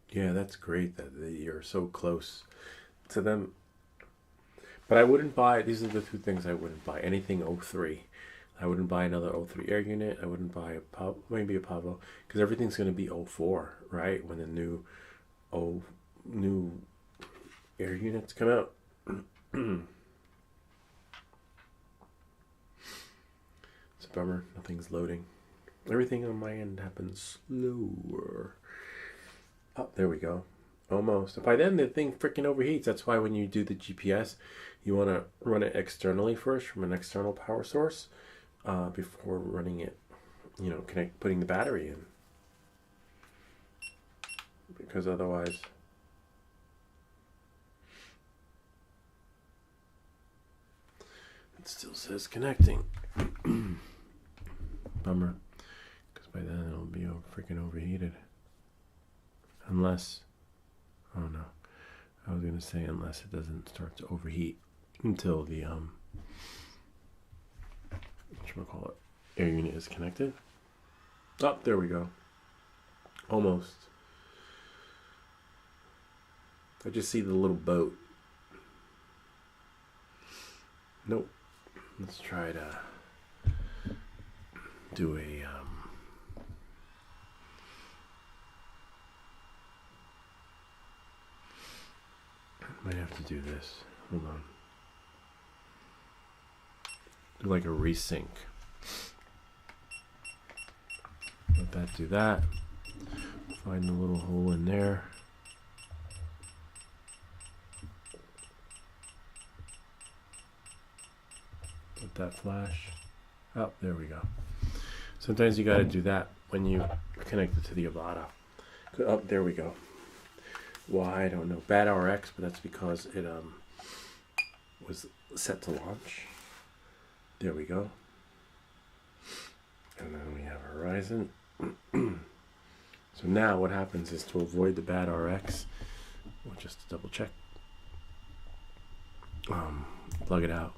Yeah, that's great that you're so close to them. But I wouldn't buy, these are the two things I wouldn't buy. Anything 03. I wouldn't buy another 03 air unit. I wouldn't buy maybe a Pavo, because everything's going to be 04, right? When the new air units come out. It's a bummer. Nothing's loading. Everything on my end happens slower. Oh, there we go. Almost. By then, the thing freaking overheats. That's why when you do the GPS, you want to run it externally first from an external power source before running it, putting the battery in. Because otherwise... It still says connecting. Bummer. Because by then it'll be freaking overheated. Unless... Oh no. I was going to say unless it doesn't start to overheat until the whatchamacallit, air unit is connected. Oh, there we go. Almost. I just see the little boat. Nope. Let's try to do a might have to do this. Hold on. Do like a resync. Let that do that. Find the little hole in there. Let that flash. Oh, there we go. Sometimes you got to do that when you connect it to the Avata. Oh, there we go. Why, I don't know. Bad RX, but that's because it was set to launch. There we go. And then we have Horizon. So now what happens is, to avoid the bad RX, we'll just double check. Plug it out.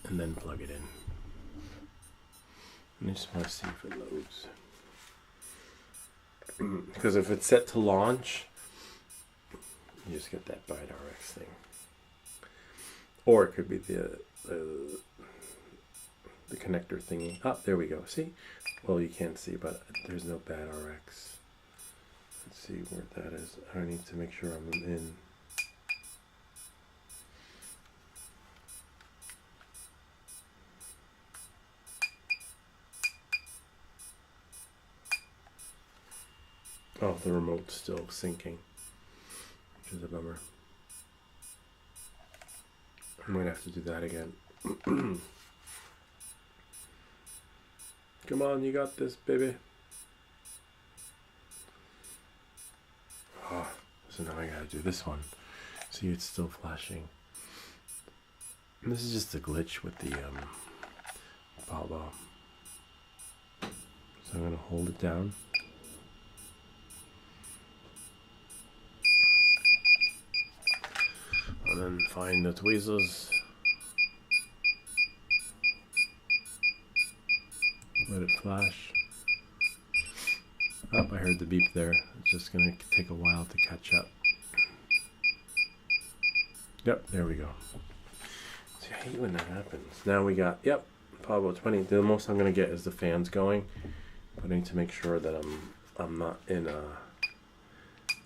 And then plug it in. And I just want to see if it loads. Because if it's set to launch, you just get that bad RX thing. Or it could be the connector thingy. Oh, there we go. See? Well, you can't see, but there's no bad RX. Let's see where that is. I need to make sure I'm in. Oh, the remote's still syncing, which is a bummer. I might have to do that again. Come on, you got this, baby. Oh, so now I gotta do this one. See, it's still flashing. And this is just a glitch with the Pavo. So I'm gonna hold it down. And then find the tweezers. Let it flash. Oh, I heard the beep there. It's just going to take a while to catch up. Yep, there we go. See, I hate when that happens. Now we got, yep, Pavo 20. The most I'm going to get is the fans going. But I need to make sure that I'm not in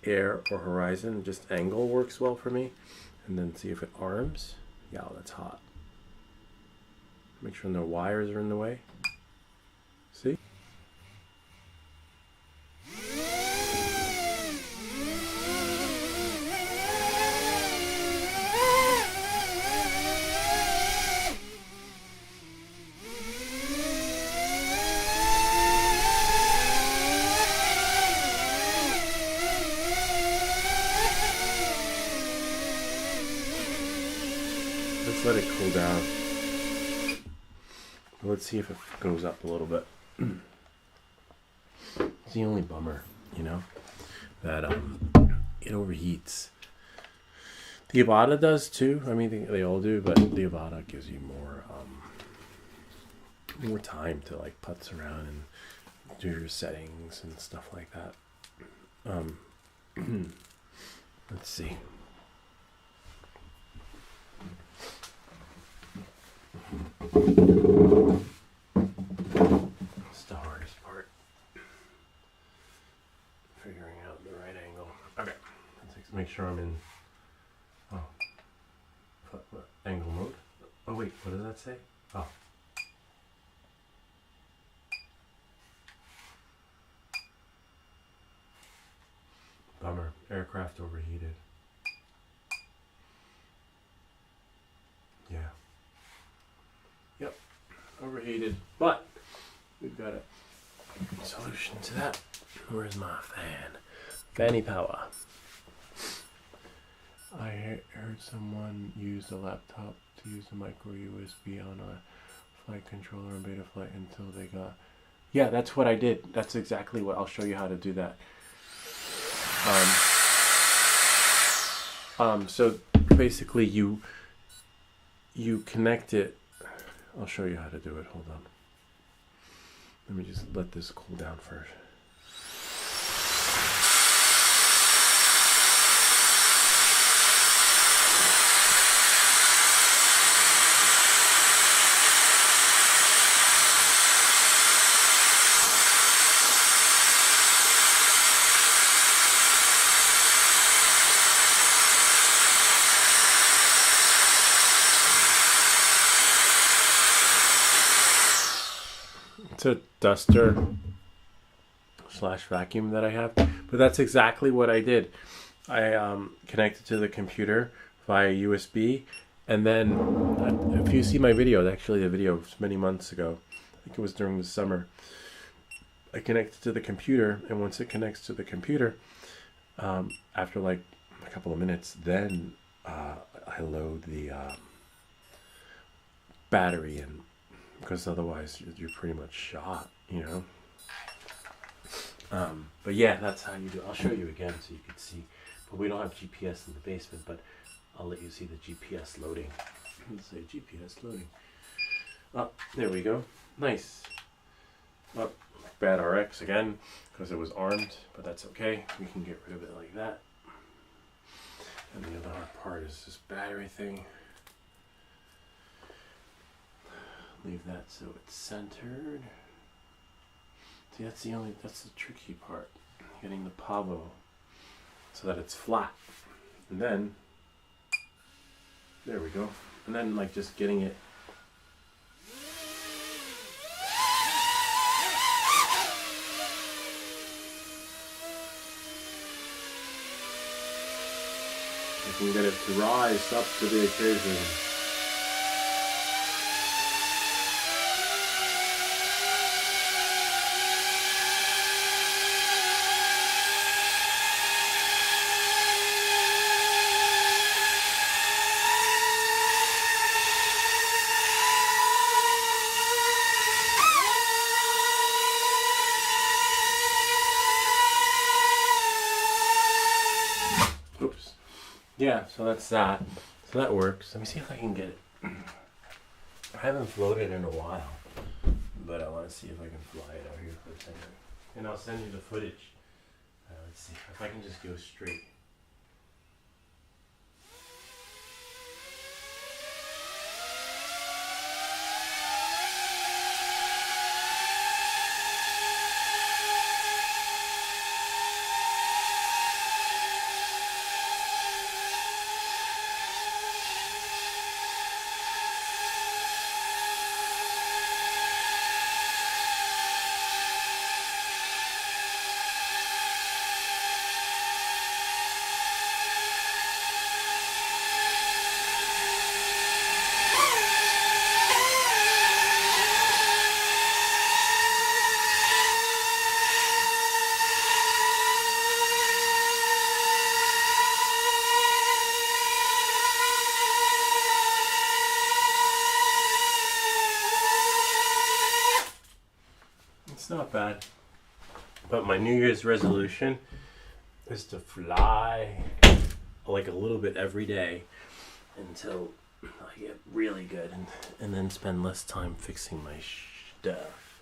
air or horizon. Just angle works well for me. And then see if it arms. Yeah, that's hot. Make sure no wires are in the way. See? Let's let it cool down. Let's see if it goes up a little bit. It's the only bummer, you know, that it overheats. The Avada does too. I mean, they all do, but the Avada gives you more time to like putz around and do your settings and stuff like that. Let's see. It's the hardest part. Figuring out the right angle. Okay. Let's make sure I'm in angle mode. Oh wait, what does that say? Oh. Bummer. Aircraft overheated. Yeah. Yep. Overheated. But we've got a solution to that. Where's my fan? Fanny power. I heard someone use a laptop to use a micro USB on a flight controller on beta flight until they got... Yeah, that's what I did. That's exactly what... I'll show you how to do that. So basically you connect it. I'll show you how to do it. Hold on. Let me just let this cool down first. It's a duster / vacuum that I have, but that's exactly what I did. I connected to the computer via USB, and then if you see my video, actually the video was many months ago, I think it was during the summer, I connected to the computer, and once it connects to the computer, after like a couple of minutes, then I load the battery in, because otherwise you're pretty much shot, you know. But yeah, that's how you do it. I'll show you again so you can see. But we don't have GPS in the basement, but I'll let you see the GPS loading. Let's say GPS loading. Oh, there we go. Nice. Oh, bad RX again, because it was armed, but that's okay. We can get rid of it like that. And the other hard part is this battery thing. Leave that so it's centered. See, that's the tricky part. Getting the pavo so that it's flat. And then, there we go. And then like just getting it. You can get it to rise up to the occasion. Oops. Yeah, so that's that. So that works. Let me see if I can get it. I haven't floated in a while, but I want to see if I can fly it out here for a second. And I'll send you the footage. Let's see if I can just go straight. It's not bad. But my New Year's resolution is to fly like a little bit every day until I get really good, and then spend less time fixing my stuff.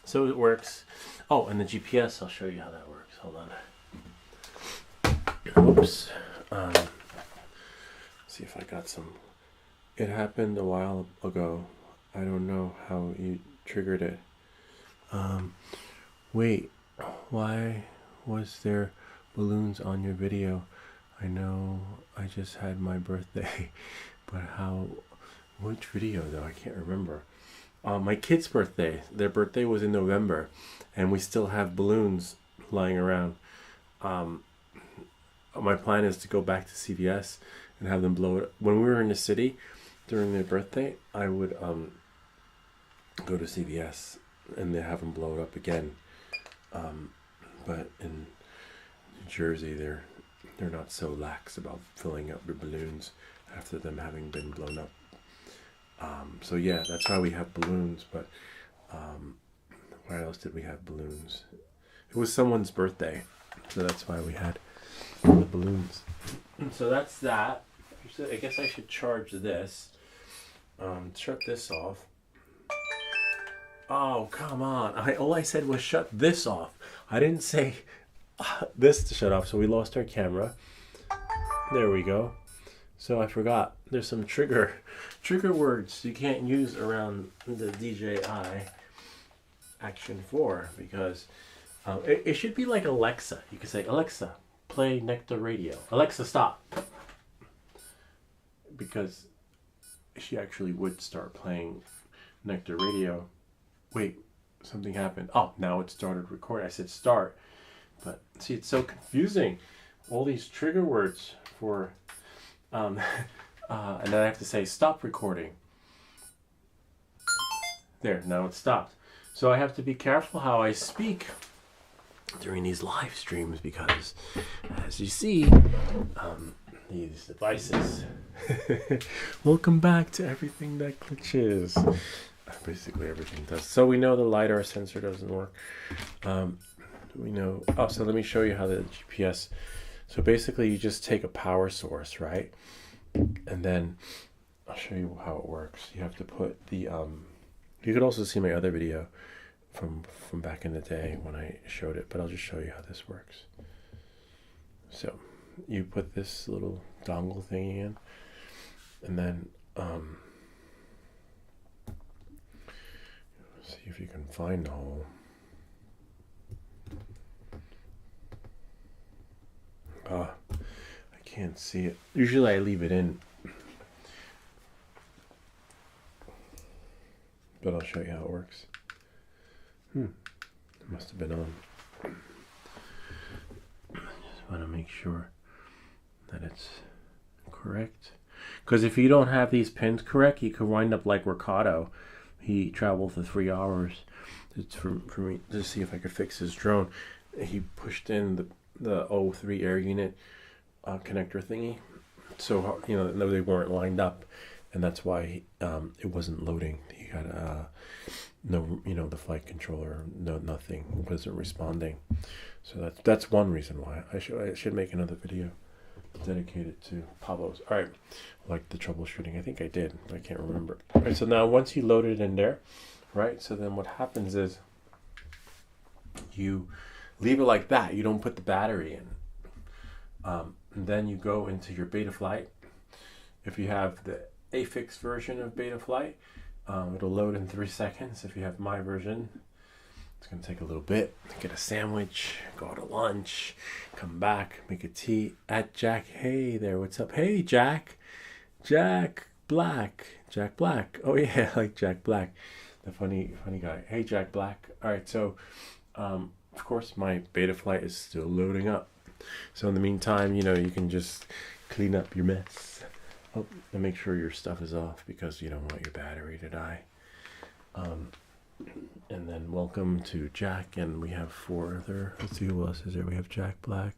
So it works. Oh, and the GPS, I'll show you how that works. Hold on. Oops. See if I got some. It happened a while ago. I don't know how you triggered it. Wait, why was there balloons on your video? I know I just had my birthday, but which video though? I can't remember. My kid's birthday. Their birthday was in November, and we still have balloons lying around. My plan is to go back to CVS and have them blow it. When we were in the city during their birthday, I would go to CVS and they have them blow it up again. But in New Jersey, they're not so lax about filling up the balloons after them having been blown up. So yeah, that's why we have balloons. But where else did we have balloons? It was someone's birthday, so that's why we had the balloons. So that's that. I guess I should charge this. Shut this off. Oh, come on. All I said was shut this off. I didn't say this to shut off, so we lost our camera. There we go. So I forgot. There's some trigger words you can't use around the DJI Action 4 because it should be like Alexa. You can say, Alexa, play Nectar Radio. Alexa, stop. Because she actually would start playing Nectar Radio. Wait, something happened. Oh, now it started recording. I said start. But see, it's so confusing. All these trigger words for... and then I have to say stop recording. There, now it stopped. So I have to be careful how I speak during these live streams because, as you see, these devices. Welcome back to everything that glitches. Basically everything does. So we know the LiDAR sensor doesn't work. We know. Oh, so let me show you how the GPS. So basically, you just take a power source, right? And then I'll show you how it works. You have to put the. You could also see my other video from back in the day when I showed it, but I'll just show you how this works. So you put this little dongle thingy in, and then see if you can find the hole. I can't see it. Usually I leave it in, but I'll show you how it works. It must have been on. I just want to make sure that it's correct, because if you don't have these pins correct, you could wind up like Ricardo. He traveled for 3 hours for me to see if I could fix his drone. He pushed in the O3 air unit connector thingy, so they weren't lined up, and that's why it wasn't loading. He had no, the flight controller, nothing wasn't responding. So that's one reason why I should make another video dedicated to Pablo's. All right, like the troubleshooting. I think I did. I can't remember. All right, so now once you load it in there, right? So then what happens is you leave it like that. You don't put the battery in. And then you go into your Betaflight. If you have the affix version of Betaflight, it'll load in 3 seconds. If you have my version, it's going to take a little bit. Get a sandwich, go to lunch, come back, make a tea. At Jack, hey there, what's up? Hey, Jack. Jack Black. Oh, yeah, I like Jack Black. The funny guy. Hey, Jack Black. All right, so, of course, my Betaflight is still loading up. So in the meantime, you can just clean up your mess. Oh, and make sure your stuff is off because you don't want your battery to die. And then welcome to Jack, and we have 4 other. Let's see who else is there. We have Jack Black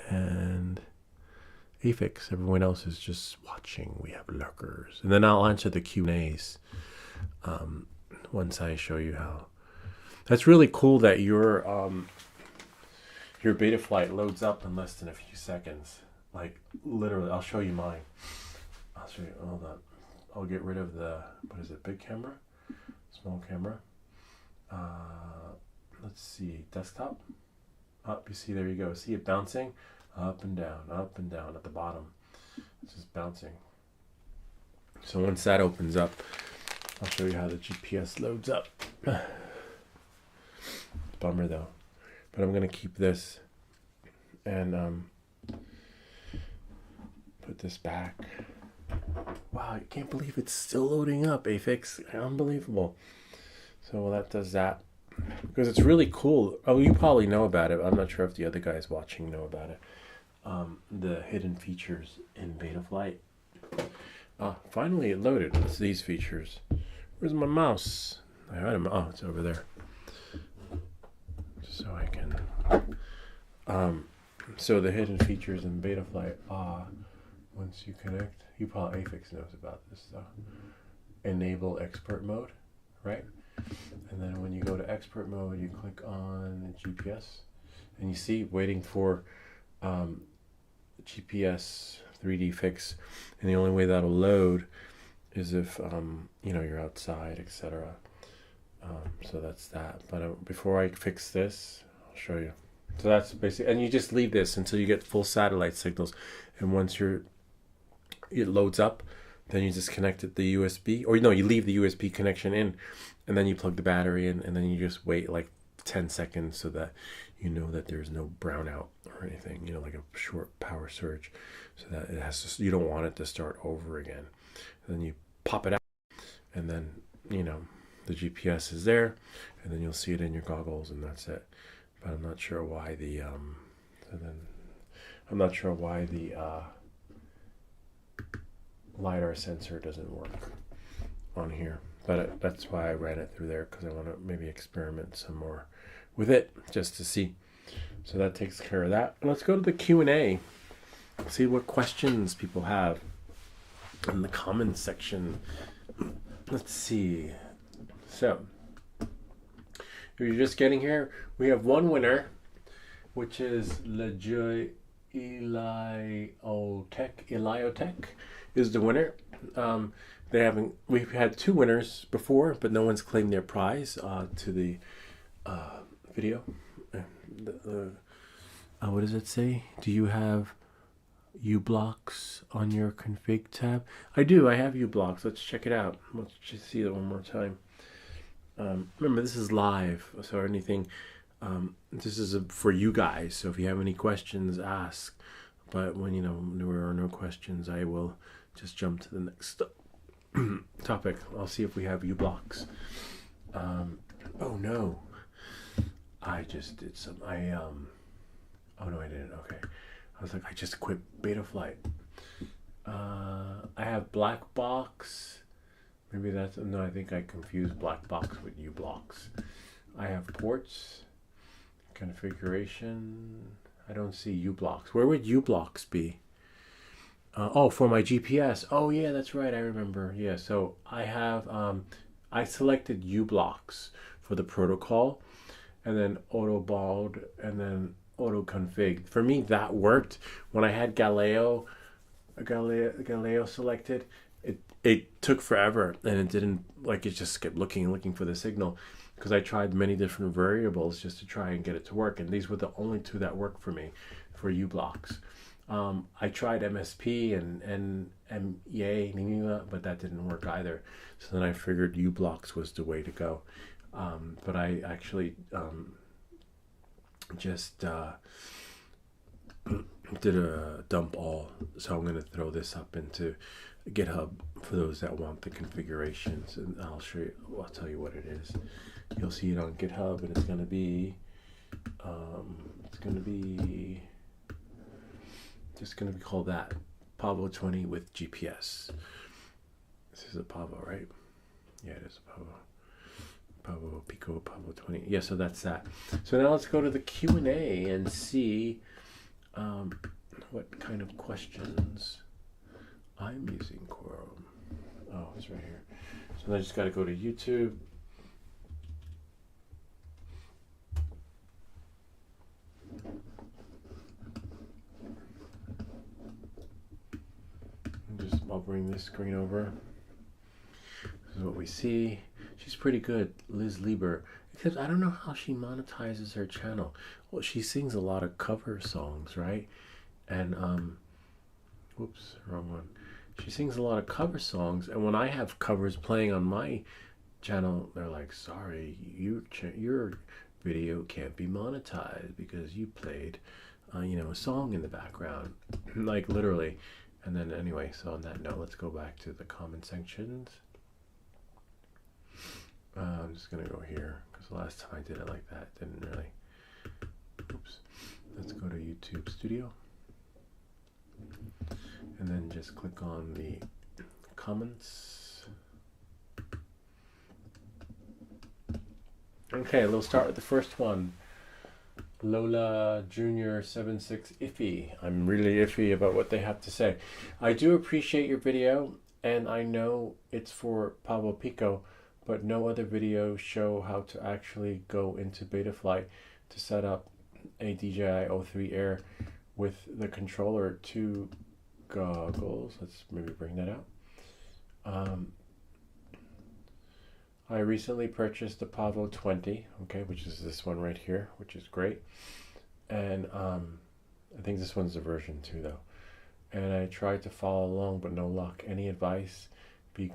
and Afix. Everyone else is just watching. We have lurkers, and then I'll answer the Q&As once I show you how That's really cool that your Betaflight loads up in less than a few seconds. Like literally, I'll show you mine. I'll show you. Hold on. I'll get rid of the, what is it? Big camera, small camera. Let's see, desktop. Up, you see, there you go. See it bouncing up and down at the bottom. It's just bouncing. So once that opens up, I'll show you how the GPS loads up. Bummer though, but I'm gonna keep this and put this back. Wow, I can't believe it's still loading up, Afix. Unbelievable. So well, that does that. Because it's really cool. Oh, you probably know about it. I'm not sure if the other guys watching know about it. The hidden features in Betaflight. Finally it loaded. It's these features. Where's my mouse? I had him. Oh, it's over there. So I can. So the hidden features in Betaflight. Once you connect, you probably Afix knows about this stuff. Enable expert mode, right? And then when you go to expert mode, you click on GPS, and you see waiting for GPS 3D fix, and the only way that'll load is if you're outside, etc. So that's that. But before I fix this, I'll show you. So that's basically, and you just leave this until you get full satellite signals, and once it loads up, then you just connect it the USB, or no, you leave the USB connection in, and then you plug the battery in, and then you just wait like 10 seconds so that you know that there's no brownout or anything, like a short power surge, so that it has to, you don't want it to start over again. And then you pop it out, and then the GPS is there, and then you'll see it in your goggles, and that's it. But I'm not sure why the LiDAR sensor doesn't work on here, but that's why I ran it through there, because I want to maybe experiment some more with it just to see. So that takes care of that. Let's go to the Q&A, see what questions people have in the comments section. Let's see. So if you're just getting here, we have one winner, which is Lejoy Eliotech is the winner. We've had two winners before, but no one's claimed their prize to the video. What does it say? Do you have uBlocks on your config tab? I do. I have uBlocks. Let's check it out. Let's just see it one more time. Remember, this is live, so anything. This is for you guys. So if you have any questions, ask. But when there are no questions, I will just jump to the next topic. I'll see if we have uBlocks. Oh no, I just did some. Oh no, I didn't. Okay, I was like, I just quit Betaflight. I have black box. Maybe that's no. I think I confused black box with uBlocks. I have ports, configuration. I don't see uBlocks. Where would uBlocks be? For my GPS. Oh yeah, that's right. I remember. Yeah. So I have. I selected uBlocks for the protocol, and then autobald, and then auto config. For me, that worked. When I had Galileo selected, it took forever, and it didn't, like, it just kept looking for the signal, because I tried many different variables just to try and get it to work, and these were the only two that worked for me for uBlocks. I tried MSP and MEA, but that didn't work either. So then I figured uBlocks was the way to go. But I actually just did a dump all. So I'm going to throw this up into GitHub for those that want the configurations, and I'll show you. I'll tell you what it is. You'll see it on GitHub, and it's going to be just going to be called that, Pablo 20 with GPS. This is a Pablo, right? Yeah, it is a Pablo. Pablo Pico, Pablo 20. Yeah, so that's that. So now let's go to the Q&A and see what kind of questions I'm using Quorum. Oh, it's right here. So I just got to go to YouTube. I'll bring this screen over. This is what we see. She's pretty good, Liz Lieber. Except I don't know how she monetizes her channel. Well, she sings a lot of cover songs, right? And whoops, wrong one. She sings a lot of cover songs, and when I have covers playing on my channel, they're like, sorry, your video can't be monetized because you played a song in the background. Like literally. And then anyway, so on that note, let's go back to the comment sections. I'm just gonna go here because the last time I did it like that, it didn't really. Oops. Let's go to YouTube Studio, and then just click on the comments. Okay, we'll start with the first one. Lola Junior 76 iffy. I'm really iffy about what they have to say. I do appreciate your video, and I know it's for Pablo Pico, but no other videos show how to actually go into Betaflight to set up a DJI O3 Air with the controller to goggles. Let's maybe bring that out. I recently purchased the Pavo 20, okay, which is this one right here, which is great. And I think this one's the version 2 though. And I tried to follow along, but no luck. Any advice? Be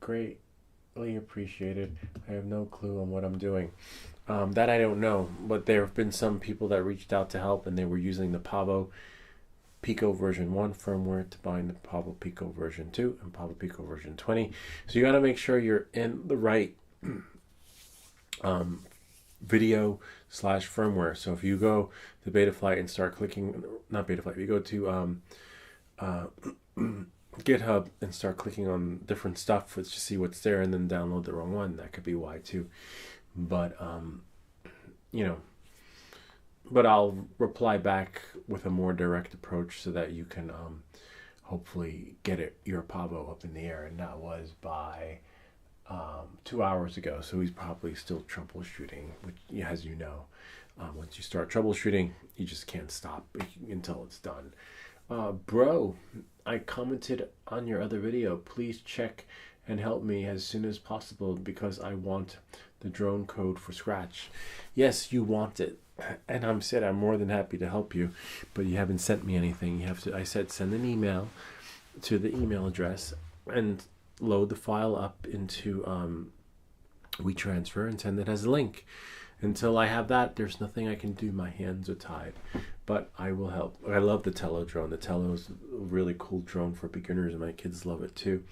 greatly appreciated. I have no clue on what I'm doing. That I don't know, but there have been some people that reached out to help, and they were using the Pavo Pico version 1 firmware to bind the Pablo Pico version 2 and Pablo Pico version 20. So you got to make sure you're in the right video / firmware. So if you go to Betaflight and start clicking, not Betaflight, if you go to GitHub and start clicking on different stuff, let's just see what's there, and then download the wrong one. That could be why too. But but I'll reply back with a more direct approach so that you can hopefully get your Pavo up in the air. And that was by 2 hours ago. So he's probably still troubleshooting, which, as you know, once you start troubleshooting, you just can't stop until it's done. Bro, I commented on your other video. Please check and help me as soon as possible because I want the drone code for Scratch. Yes, you want it. And I'm more than happy to help you, but you haven't sent me anything. You have to. I said send an email to the email address and load the file up into WeTransfer and send it as a link. Until I have that, there's nothing I can do. My hands are tied, but I will help. I love the Tello drone. The Tello is a really cool drone for beginners, and my kids love it too.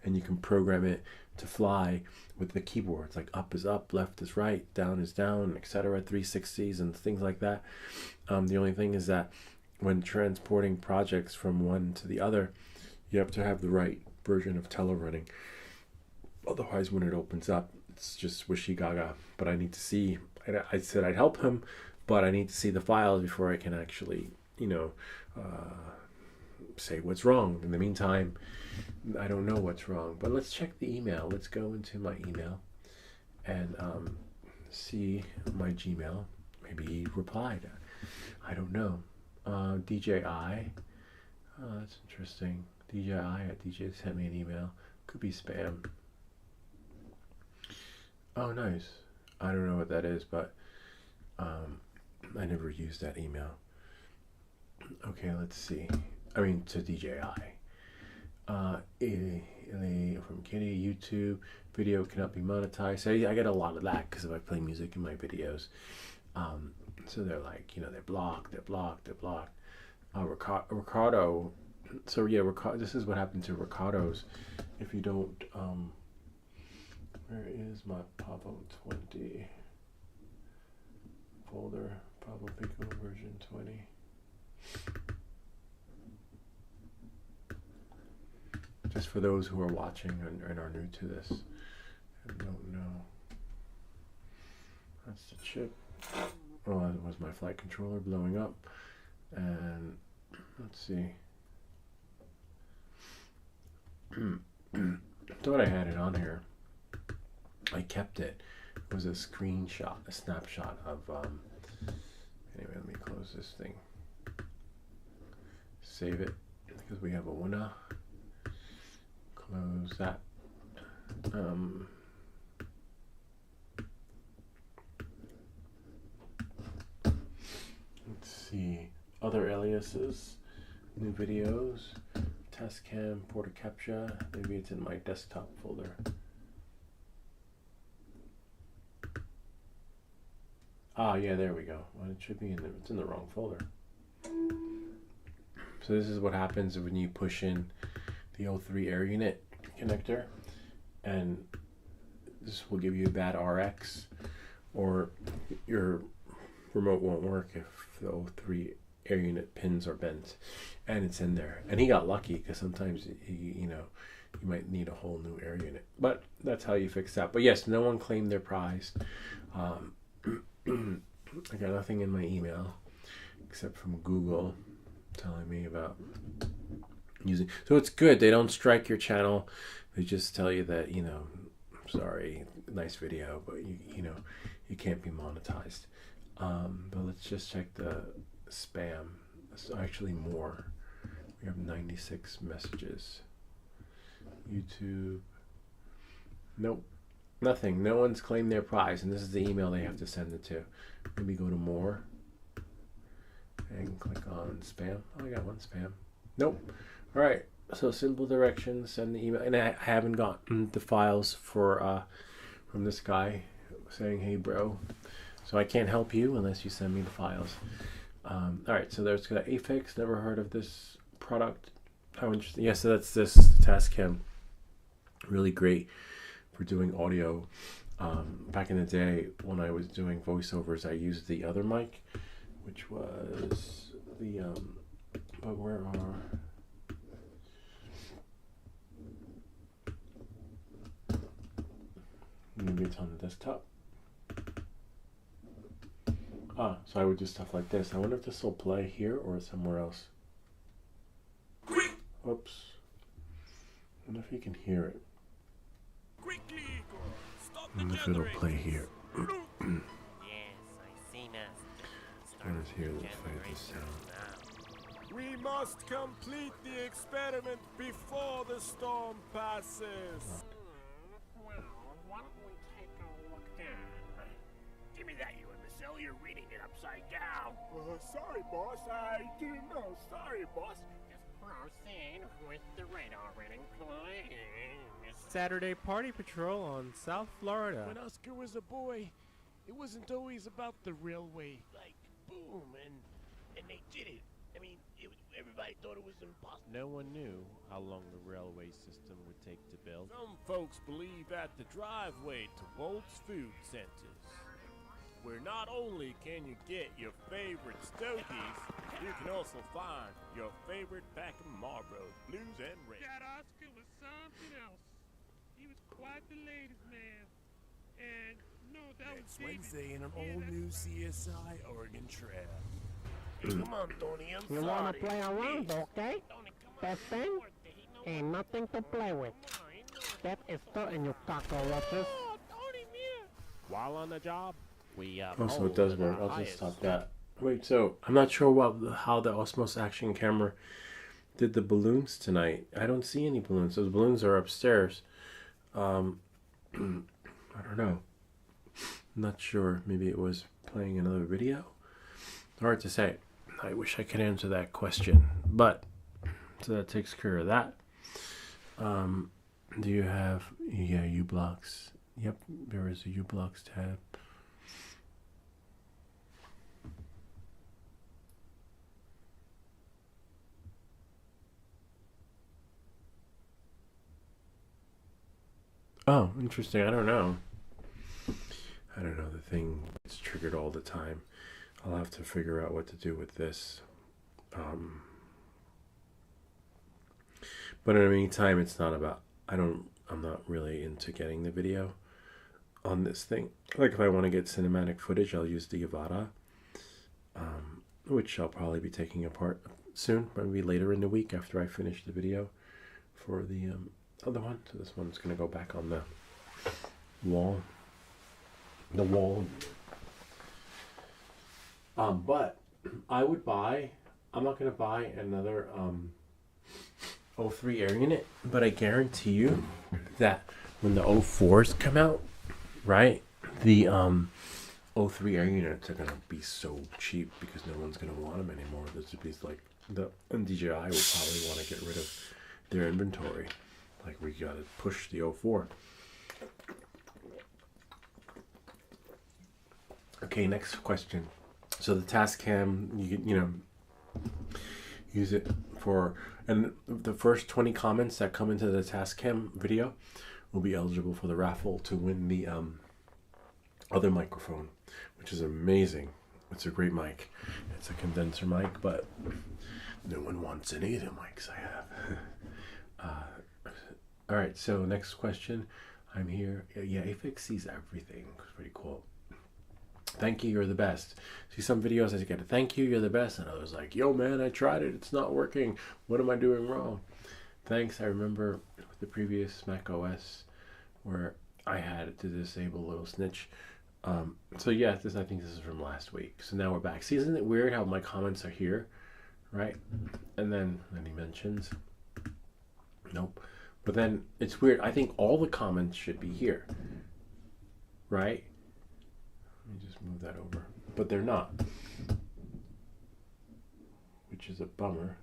And you can program it to fly with the keyboards, like up is up, left is right, down is down, etc. 360s and things like that. The only thing is that when transporting projects from one to the other, you have to have the right version of Tello running. Otherwise, when it opens up, it's just wishy gaga. But I need to see. I said I'd help him, but I need to see the files before I can actually, say what's wrong. In the meantime, I don't know what's wrong. But let's check the email. Let's go into my email and see my Gmail. Maybe he replied. I don't know. DJI. Oh, that's interesting. DJI at DJ sent me an email. Could be spam. Oh, nice. I don't know what that is, but I never used that email. Okay, let's see. I mean, to DJI. From Kitty, YouTube, video cannot be monetized. So I get a lot of that because if I play music in my videos. So they're like, they're blocked. Ricardo. So yeah, this is what happened to Ricardo's. If you don't, where is my Pavo 20 folder? Pavo Pico version 20. Just for those who are watching and are new to this and don't know. That's the chip. Oh, that was my flight controller blowing up. And let's see. Thought I had it on here. I kept it. It was a screenshot, a snapshot of anyway, let me close this thing. Save it because we have a winner. close that. Let's see. Other aliases, new videos, test cam, porta capture. Maybe it's in my desktop folder. Ah, yeah, there we go. Well, it should be in there. It's in the wrong folder. So this is what happens when you push in the O3 air unit connector, and this will give you a bad RX, or your remote won't work if the O3 air unit pins are bent, and it's in there. And he got lucky, because sometimes you might need a whole new air unit, but that's how you fix that. But yes, no one claimed their prize. I got nothing in my email except from Google telling me about using. So it's good. They don't strike your channel. They just tell you that, sorry, nice video, but you can't be monetized. But let's just check the spam. It's actually more. We have 96 messages. YouTube. Nope. Nothing. No one's claimed their prize, and this is the email they have to send it to. Maybe go to more and click on spam. Oh, I got one spam. Nope. All right. So simple directions. Send the email, and I haven't gotten the files for from this guy saying, "Hey, bro." So I can't help you unless you send me the files. All right. So there's the Afix. Never heard of this product. How interesting. Yeah. So that's this Tascam. Really great for doing audio. Back in the day when I was doing voiceovers, I used the other mic, which was the but where are maybe it's on the desktop. So I would do stuff like this. I wonder if this will play here or somewhere else. Oops. I wonder if you can hear it. I wonder if it'll play here. Yes, I see now. Let's hear the sound. We must complete the experiment before the storm passes. Well, why don't we take a look then? Give me that, you imbecile. You're reading it upside down. Sorry, boss. I didn't know. Sorry, boss. Just proceed with the radar reading, please. Saturday Party Patrol on South Florida. When Oscar was a boy, it wasn't always about the railway. Like, boom, and they did it. I mean, everybody thought it was impossible. No one knew how long the railway system would take to build. Some folks believe at the driveway to Walt's Food Centers, where not only can you get your favorite Stogies, you can also find your favorite pack of Marlboro Blues and Reds. That Oscar was something else. He was quite the ladies' man. And no, that Next was Wednesday in an David. all-new CSI Oregon Trail. Hey, come on, Tony, I'm You sorry. wanna play around, okay? Tony, come on. That thing ain't nothing to play with. That is still in your cockroaches. While on the job, we Oh, so it does work. I'll just stop that. Wait, so I'm not sure how the Osmos Action camera did the balloons tonight. I don't see any balloons. Those balloons are upstairs. I don't know. I'm not sure. Maybe it was playing another video. Hard to say. I wish I could answer that question. But, so that takes care of that. Do you have, yeah, uBlocks. Yep, there is a uBlocks tab. Oh, interesting. I don't know. The thing gets triggered all the time. I'll have to figure out what to do with this. But in the meantime, it's not about, I'm not really into getting the video on this thing. Like if I want to get cinematic footage, I'll use the Avata, which I'll probably be taking apart soon, maybe later in the week after I finish the video for the other one. So this one's going to go back on the wall. But I would buy, I'm not going to buy another 03 air unit, but I guarantee you that when the 04s come out, right, the 03 air units are gonna be so cheap because no one's gonna want them anymore. This would be like the DJI will probably want to get rid of their inventory. Like we gotta push the 04. Okay, next question. So the Tascam, you know, use it for, and the first 20 comments that come into the Tascam video will be eligible for the raffle to win the other microphone, which is amazing. It's a great mic. It's a condenser mic, but no one wants any of the mics I have. All right, so next question. I'm here. Yeah, Afix sees everything. It's pretty cool. Thank you, you're the best. See some videos I get a thank you, you're the best, and others like, yo man, I tried it, it's not working. What am I doing wrong? Thanks. I remember with the previous Mac OS where I had to disable Little Snitch. So yeah, I think this is from last week. So now we're back. See, isn't it weird how my comments are here, right? And then he mentions, nope. But then it's weird. I think all the comments should be here, right? Let me just move that over. But they're not, which is a bummer.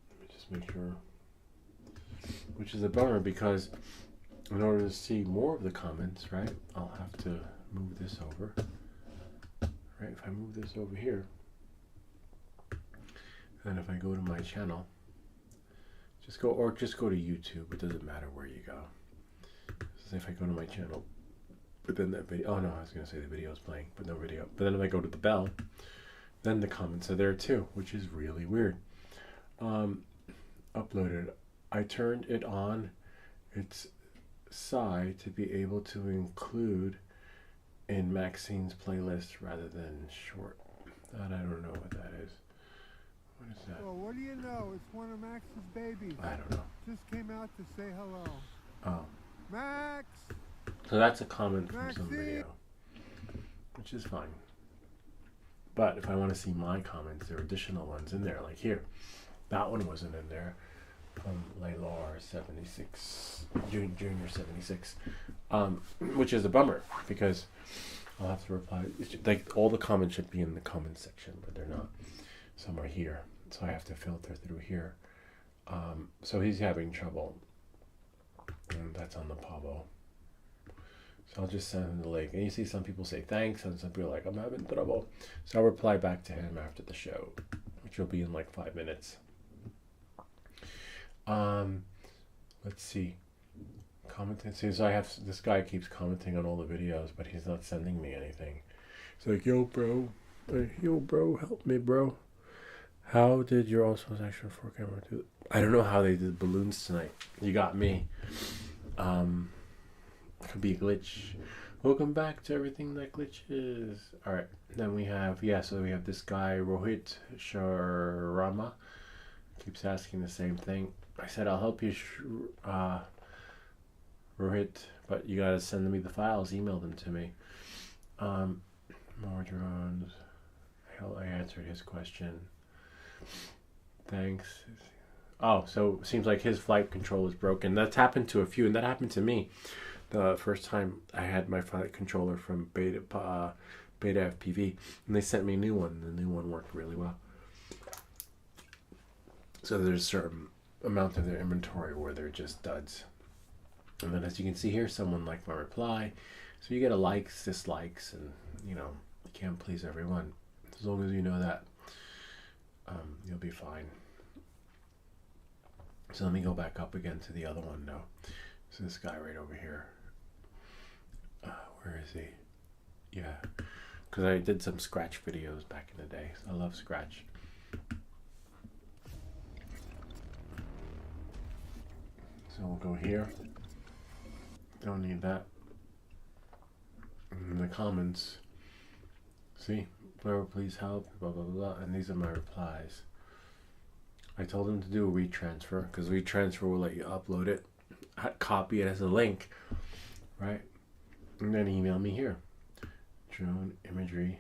Let me just make sure. Which is a bummer because in order to see more of the comments, right, I'll have to move this over. Right, if I move this over here, and if I go to my channel, just go to YouTube. It doesn't matter where you go. So if I go to my channel, but then that video, oh no, I was going to say the video is playing, but no video. But then if I go to the bell, then the comments are there too, which is really weird. Uploaded. I turned it on its side to be able to include in Maxine's playlist rather than short. That I don't know what that is. What is that? Well, what do you know? It's one of Max's babies. I don't know. Just came out to say hello. Oh. Max! So that's a comment from some Maxie! video, which is fine. But if I want to see my comments, there are additional ones in there, like here. That one wasn't in there. From Laylor 76, Junior 76, which is a bummer because I'll have to reply. Like all the comments should be in the comment section, but they're not. Some are here, so I have to filter through here. So he's having trouble, and that's on the Pavo. So I'll just send him the link. And you see some people say thanks, and some people are like, I'm having trouble. So I'll reply back to him after the show, which will be in like 5 minutes. Let's see. Commenting. So I have this guy keeps commenting on all the videos, but he's not sending me anything. It's like, yo, bro, help me, bro. How did your Osmos Action 4 camera do? I don't know how they did balloons tonight. You got me. Could be a glitch. Welcome back to everything that glitches. All right. Then we have so we have this guy Rohit Sharma keeps asking the same thing. I said I'll help you, Rohit, but you gotta send me the files. Email them to me. More drones. I answered his question. Thanks. Oh, so it seems like his flight control is broken. That's happened to a few, and that happened to me. The first time I had my flight controller from Beta FPV, and they sent me a new one. The new one worked really well. So there's a certain amount of their inventory where they're just duds. And then as you can see here, someone liked my reply. So you get a likes, dislikes, and you can't please everyone. As long as you know that, you'll be fine. So let me go back up again to the other one now. So this guy right over here. Where is he? Yeah. Because I did some Scratch videos back in the day. I love Scratch. So we'll go here. Don't need that. In the comments. See? Whoever please help. Blah, blah, blah. And these are my replies. I told him to do a retransfer. Because retransfer will let you upload it. Copy it as a link. Right? And then email me here. Drone imagery.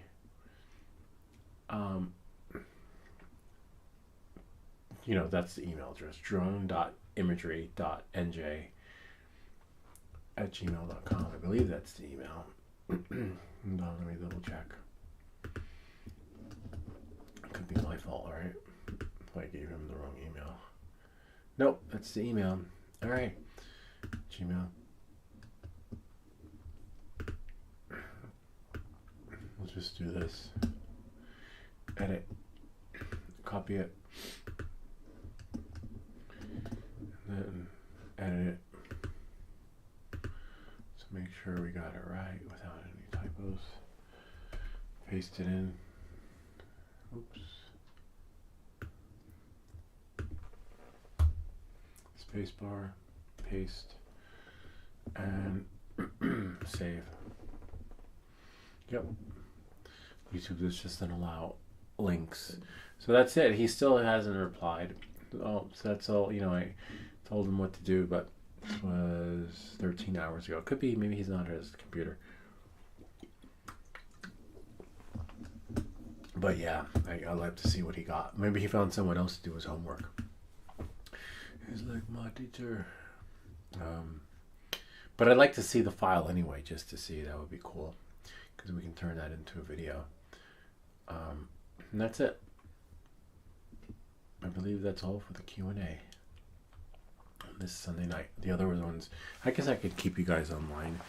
you know, that's the email address, drone.imagery.nj @gmail.com. I believe that's the email. Hold on, let me double check. It could be my fault, right? If I gave him the wrong email. Nope, that's the email. All right, Gmail. We'll just do this. Edit. Copy it. And then edit it. So make sure we got it right without any typos. Paste it in. Oops. Spacebar, paste, and save. Yep. YouTube just doesn't allow links. So that's it. He still hasn't replied. Oh, so that's all. You know, I told him what to do, but it was 13 hours ago. Could be, maybe he's not at his computer. But yeah, I'd like to see what he got. Maybe he found someone else to do his homework. He's like my teacher. But I'd like to see the file anyway, just to see. That would be cool, because we can turn that into a video. And that's it. I believe that's all for the Q&A this Sunday night. The other ones, I guess I could keep you guys online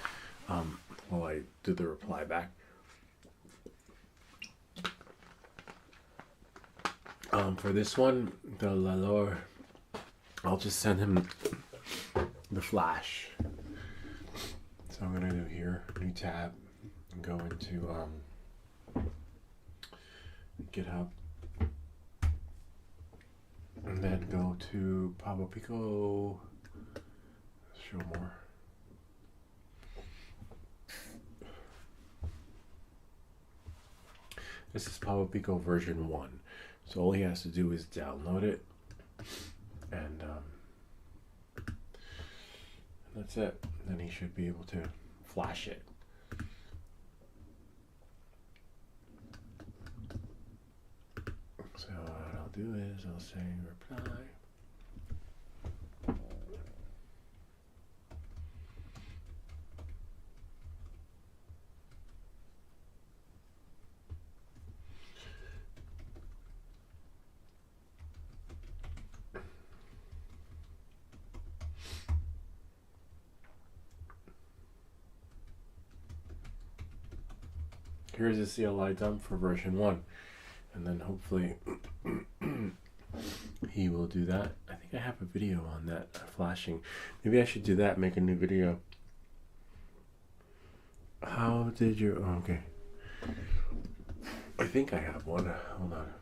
while I do the reply back. For this one, the Lalor, I'll just send him the flash. So I'm gonna do here, new tab, and go into GitHub, and then go to Pablo Pico. Show more. This is Pablo Pico version 1. So all he has to do is download it, and that's it. Then he should be able to flash it. So what I'll do is I'll say reply. Here's a CLI dump for version 1, and then hopefully he will do that. I think I have a video on that flashing. Maybe I should do that, make a new video. How did you... Oh, okay. I think I have one. Hold on.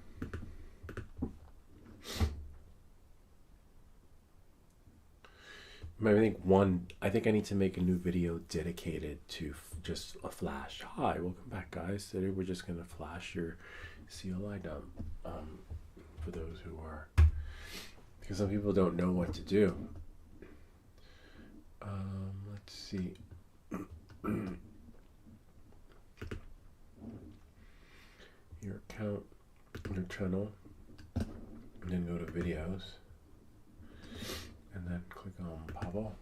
I think I need to make a new video dedicated to just a flash. Hi, welcome back, guys. Today we're just gonna flash your CLI dump. For those who are, because some people don't know what to do. Let's see. Your account, your channel, and then go to videos. And then click on Pablo.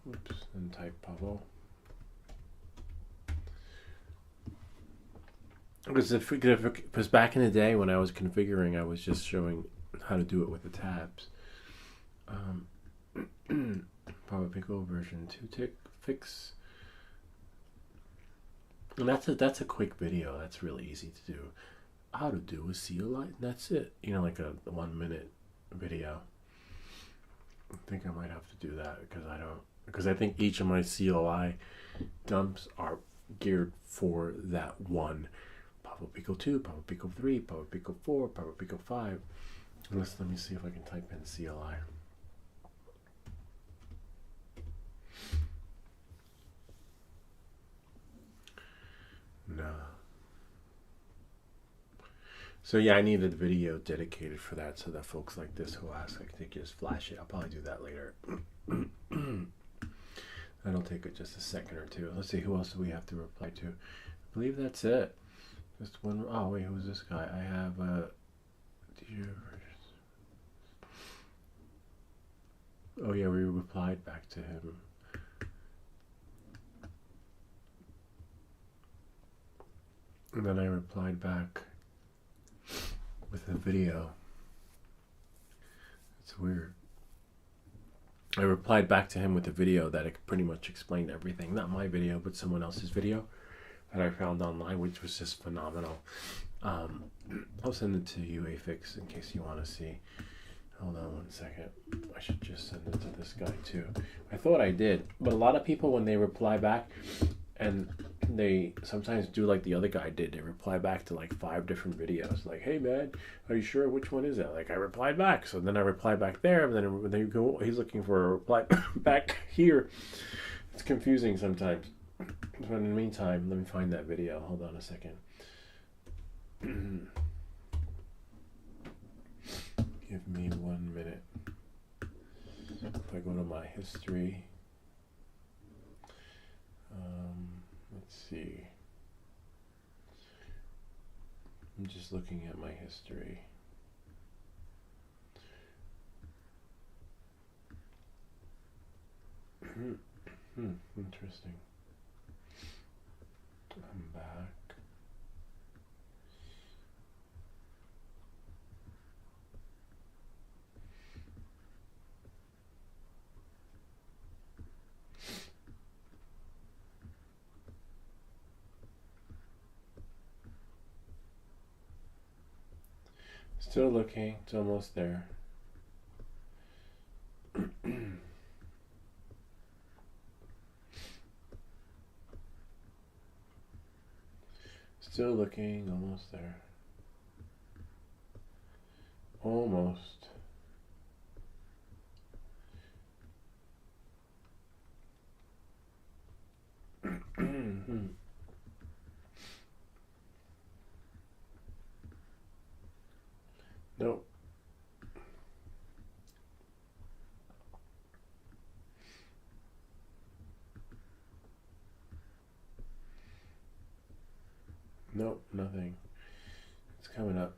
Oops, and type Pablo. Because back in the day when I was configuring, I was just showing how to do it with the tabs. Pablo Pico version 2 tick fix. And that's a quick video. That's really easy to do. How to do a CLI, that's it. You know, like a 1 minute video. I think I might have to do that because I think each of my CLI dumps are geared for that one. Pablo Pico 2, Pablo Pico 3, Pablo Pico 4, Pablo Pico 5. Let me see if I can type in CLI. No. So yeah, I need a video dedicated for that, so that folks like this who ask, I can just flash it. I'll probably do that later. That'll take just a second or two. Let's see, who else do we have to reply to? I believe that's it. Just one. Oh wait, who's this guy? I have oh yeah, we replied back to him. And then I replied back with a video. It's weird. I replied back to him with a video that pretty much explained everything. Not my video, but someone else's video that I found online, which was just phenomenal. I'll send it to you, Afix, in case you want to see. Hold on one second. I should just send it to this guy too. I thought I did, but a lot of people, when they reply back, and they sometimes do like the other guy did, they reply back to like 5 different videos. Like, hey man, are you sure? Which one is that? Like, I replied back. So then I reply back there, and then they go, he's looking for a reply back here. It's confusing sometimes. But in the meantime, let me find that video. Hold on a second. Give me 1 minute. If I go to my history, let's see. I'm just looking at my history. Interesting. I'm back. Still looking, it's almost there. Still looking, almost there. Almost. Nope. Nope, nothing. It's coming up.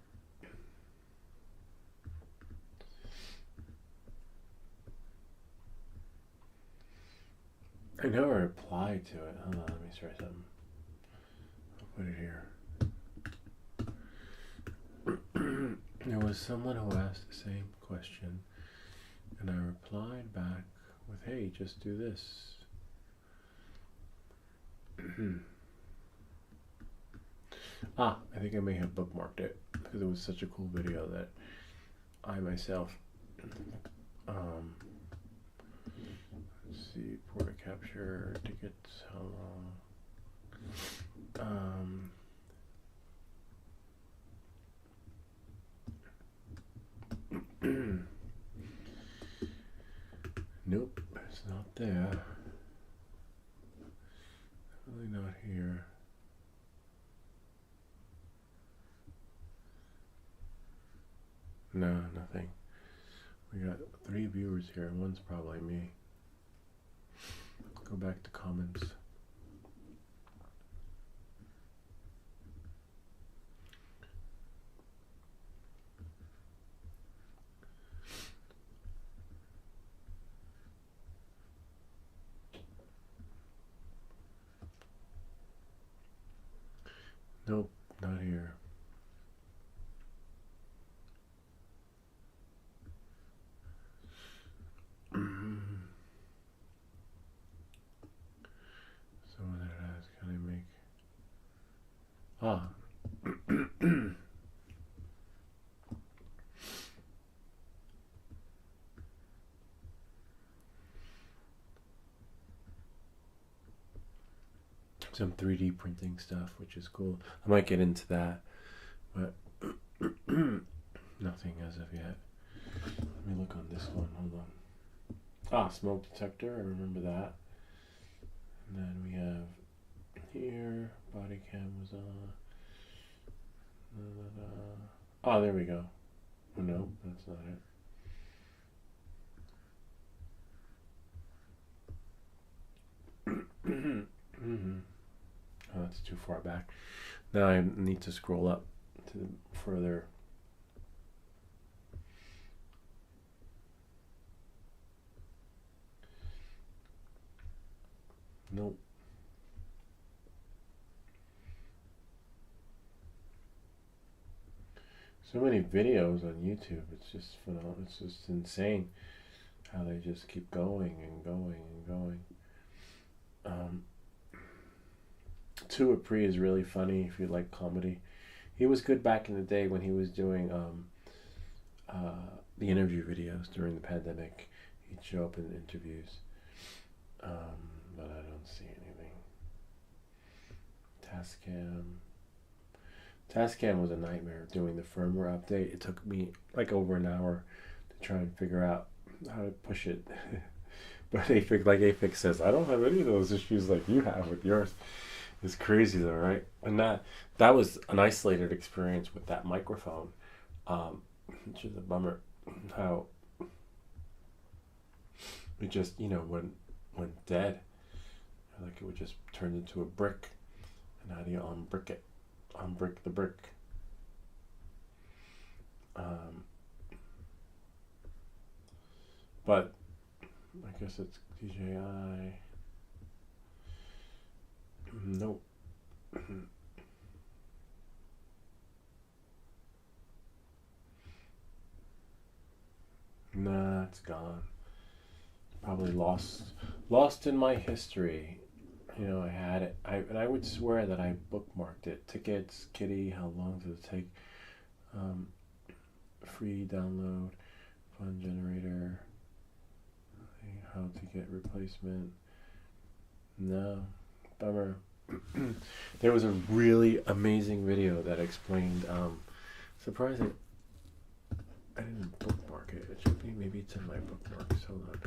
I never replied to it. Hold on, let me try something. I'll put it here. There was someone who asked the same question, and I replied back with, hey, just do this. I think I may have bookmarked it because it was such a cool video that I myself, let's see, port capture, tickets, how long, nope, it's not there. Really not here. No, nothing. We got 3 viewers here. One's probably me. Go back to comments. Nope, not here. Someone had asked, can I make... some 3D printing stuff, which is cool. I might get into that, but nothing as of yet. Let me look on this one. Hold on. Smoke detector. I remember that. And then we have here, body cam was on. There we go. Oh, no, that's not it. Oh, that's too far back. Now I need to scroll up to further. Nope. So many videos on YouTube. It's just phenomenal. It's just insane how they just keep going and going and going. Tua Pre is really funny if you like comedy. He was good back in the day when he was doing the interview videos during the pandemic. He'd show up in interviews. But I don't see anything. Tascam was a nightmare doing the firmware update. It took me like over an hour to try and figure out how to push it. But Aphex says, I don't have any of those issues like you have with yours. It's crazy though, right? And that was an isolated experience with that microphone, which is a bummer. How it just, went dead. Like it would just turn into a brick. And how do you unbrick it? Unbrick the brick. But I guess it's DJI. Nope. Nah, it's gone. Probably lost in my history. I had it. And I would swear that I bookmarked it. Tickets, Kitty, how long does it take? Free download, fund generator, how to get replacement. No, bummer. There was a really amazing video that explained. Surprising. I didn't bookmark it. It should be maybe it's in my bookmarks. Hold on.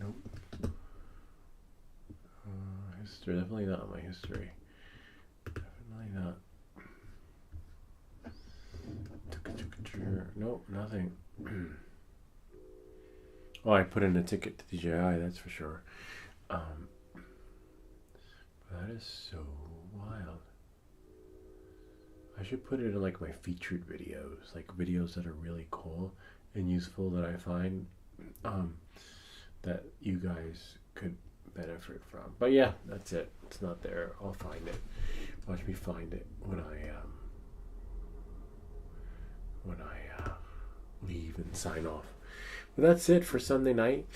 Nope. History. Definitely not on my history. Definitely not. Nope, nothing. Oh, I put in a ticket to DJI, that's for sure. That is so wild. I should put it in like my featured videos, like videos that are really cool and useful that I find that you guys could benefit from. But yeah, that's it. It's not there. I'll find it. Watch me find it when I leave and sign off. But that's it for Sunday night.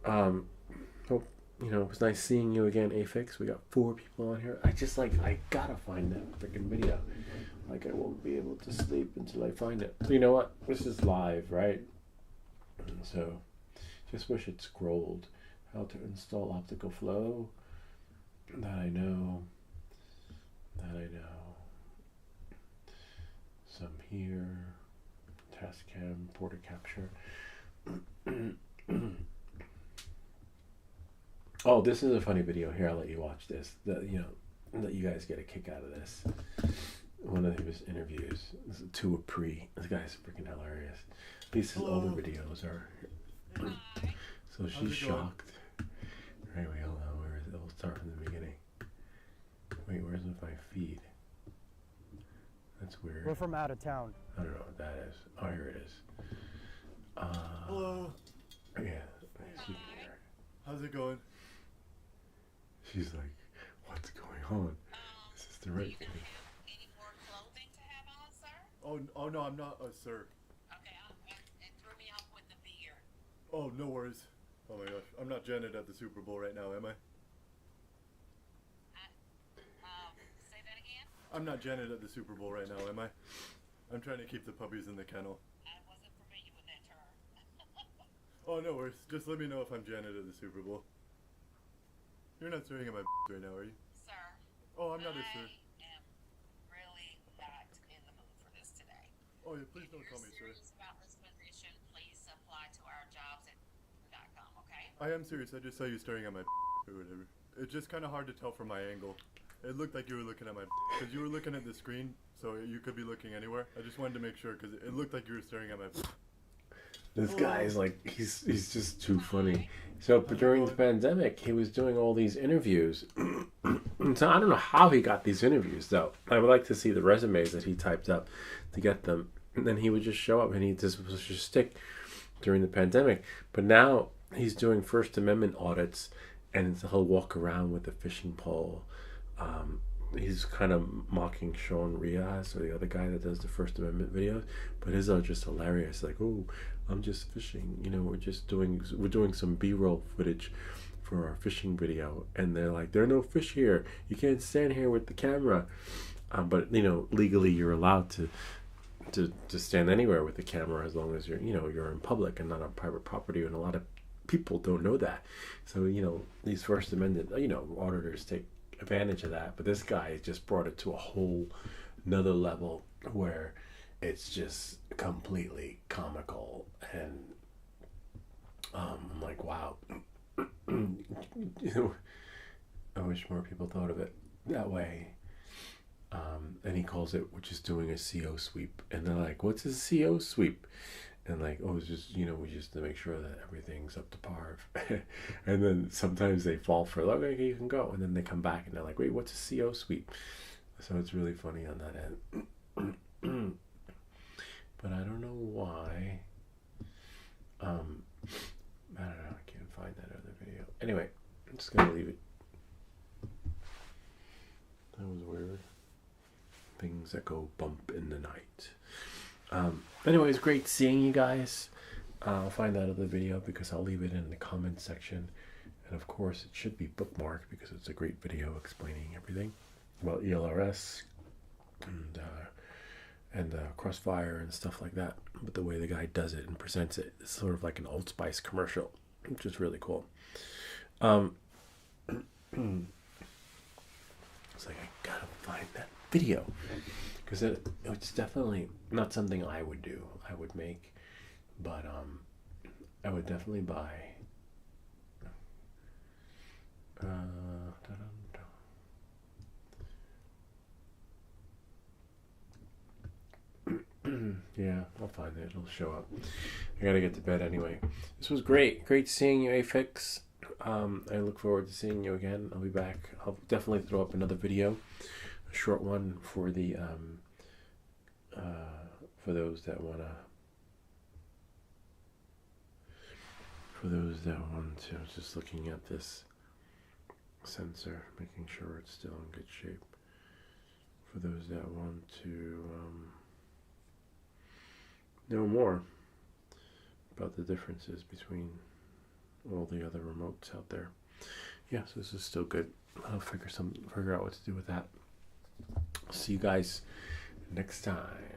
Hope it was nice seeing you again, Aphex. We got 4 people on here. I gotta find that freaking video. Like I won't be able to sleep until I find it. So you know what? This is live, right? So just wish it scrolled. How to install optical flow. That I know. Some here. Tascam, porter capture. Oh, this is a funny video. Here, I'll let you watch this. Let you guys get a kick out of this. One of his interviews. This is Tua Pre. This guy's freaking hilarious. At least his older videos are. So she's shocked. Right, wait, hold on. Where is it? We'll start from the beginning. Wait, where's my feed? That's weird. We're from out of town. I don't know what that is. Oh, here it is. Hello. Yeah. She can hear it. How's it going? She's like, what's going on? This is the right thing. Any more clothing to have on, sir? Oh no, I'm not, sir. Okay, it threw me off with the beard. Oh, no worries. Oh my gosh, I'm not Janet at the Super Bowl right now, am I? Say that again? I'm not Janet at the Super Bowl right now, am I? I'm trying to keep the puppies in the kennel. I wasn't familiar with that term. Oh, no worries. Just let me know if I'm Janet at the Super Bowl. You're not staring at my right now, are you? Sir. Oh, I'm not a sir. I am really not in the mood for this today. Oh yeah, please don't If call me you're sir. serious about this position, please apply to our jobs at drone.com, okay? I am serious. I just saw you staring at my or whatever. It's just kind of hard to tell from my angle. It looked like you were looking at my because you were looking at the screen, so you could be looking anywhere. I just wanted to make sure because it looked like you were staring at my. This guy is like, he's just too funny. So during the pandemic, he was doing all these interviews. So I don't know how he got these interviews, though. I would like to see the resumes that he typed up to get them. And then he would just show up and he just was just stick during the pandemic. But now he's doing First Amendment audits, and he'll walk around with a fishing pole. He's kind of mocking Sean Riaz, or the other guy that does the First Amendment videos, but his are just hilarious. Like, oh, I'm just fishing. You know, we're doing some B-roll footage for our fishing video, and they're like, there are no fish here. You can't stand here with the camera. But you know, legally, you're allowed to stand anywhere with the camera as long as you're in public and not on private property, and a lot of people don't know that. So you know, these First Amendment auditors take advantage of that, but this guy just brought it to a whole another level where it's just completely comical, and I'm like, wow. I wish more people thought of it that way. And he calls it, which is doing a CO sweep, and they're like, what's a CO sweep? And like, oh, it's just, we just to make sure that everything's up to par. And then sometimes they fall for, okay, you can go. And then they come back and they're like, wait, what's a CO sweep? So it's really funny on that end. But I don't know why. I don't know, I can't find that other video. Anyway, I'm just going to leave it. That was weird. Things that go bump in the night. Anyways, great seeing you guys. I'll find that other video because I'll leave it in the comments section. And of course, it should be bookmarked because it's a great video explaining everything about ELRS and Crossfire and stuff like that. But the way the guy does it and presents it, it's sort of like an Old Spice commercial, which is really cool. It's like, I gotta find that video. Because it's definitely not something I would do. I would make, but I would definitely buy. Yeah, I'll find it. It'll show up. I gotta get to bed anyway. This was great. Great seeing you, Afix. I look forward to seeing you again. I'll be back. I'll definitely throw up another video. Short one for the for those that want to just looking at this sensor, making sure it's still in good shape. For those that want to know more about the differences between all the other remotes out there. Yes, this is still good. I'll figure out what to do with that. See you guys next time.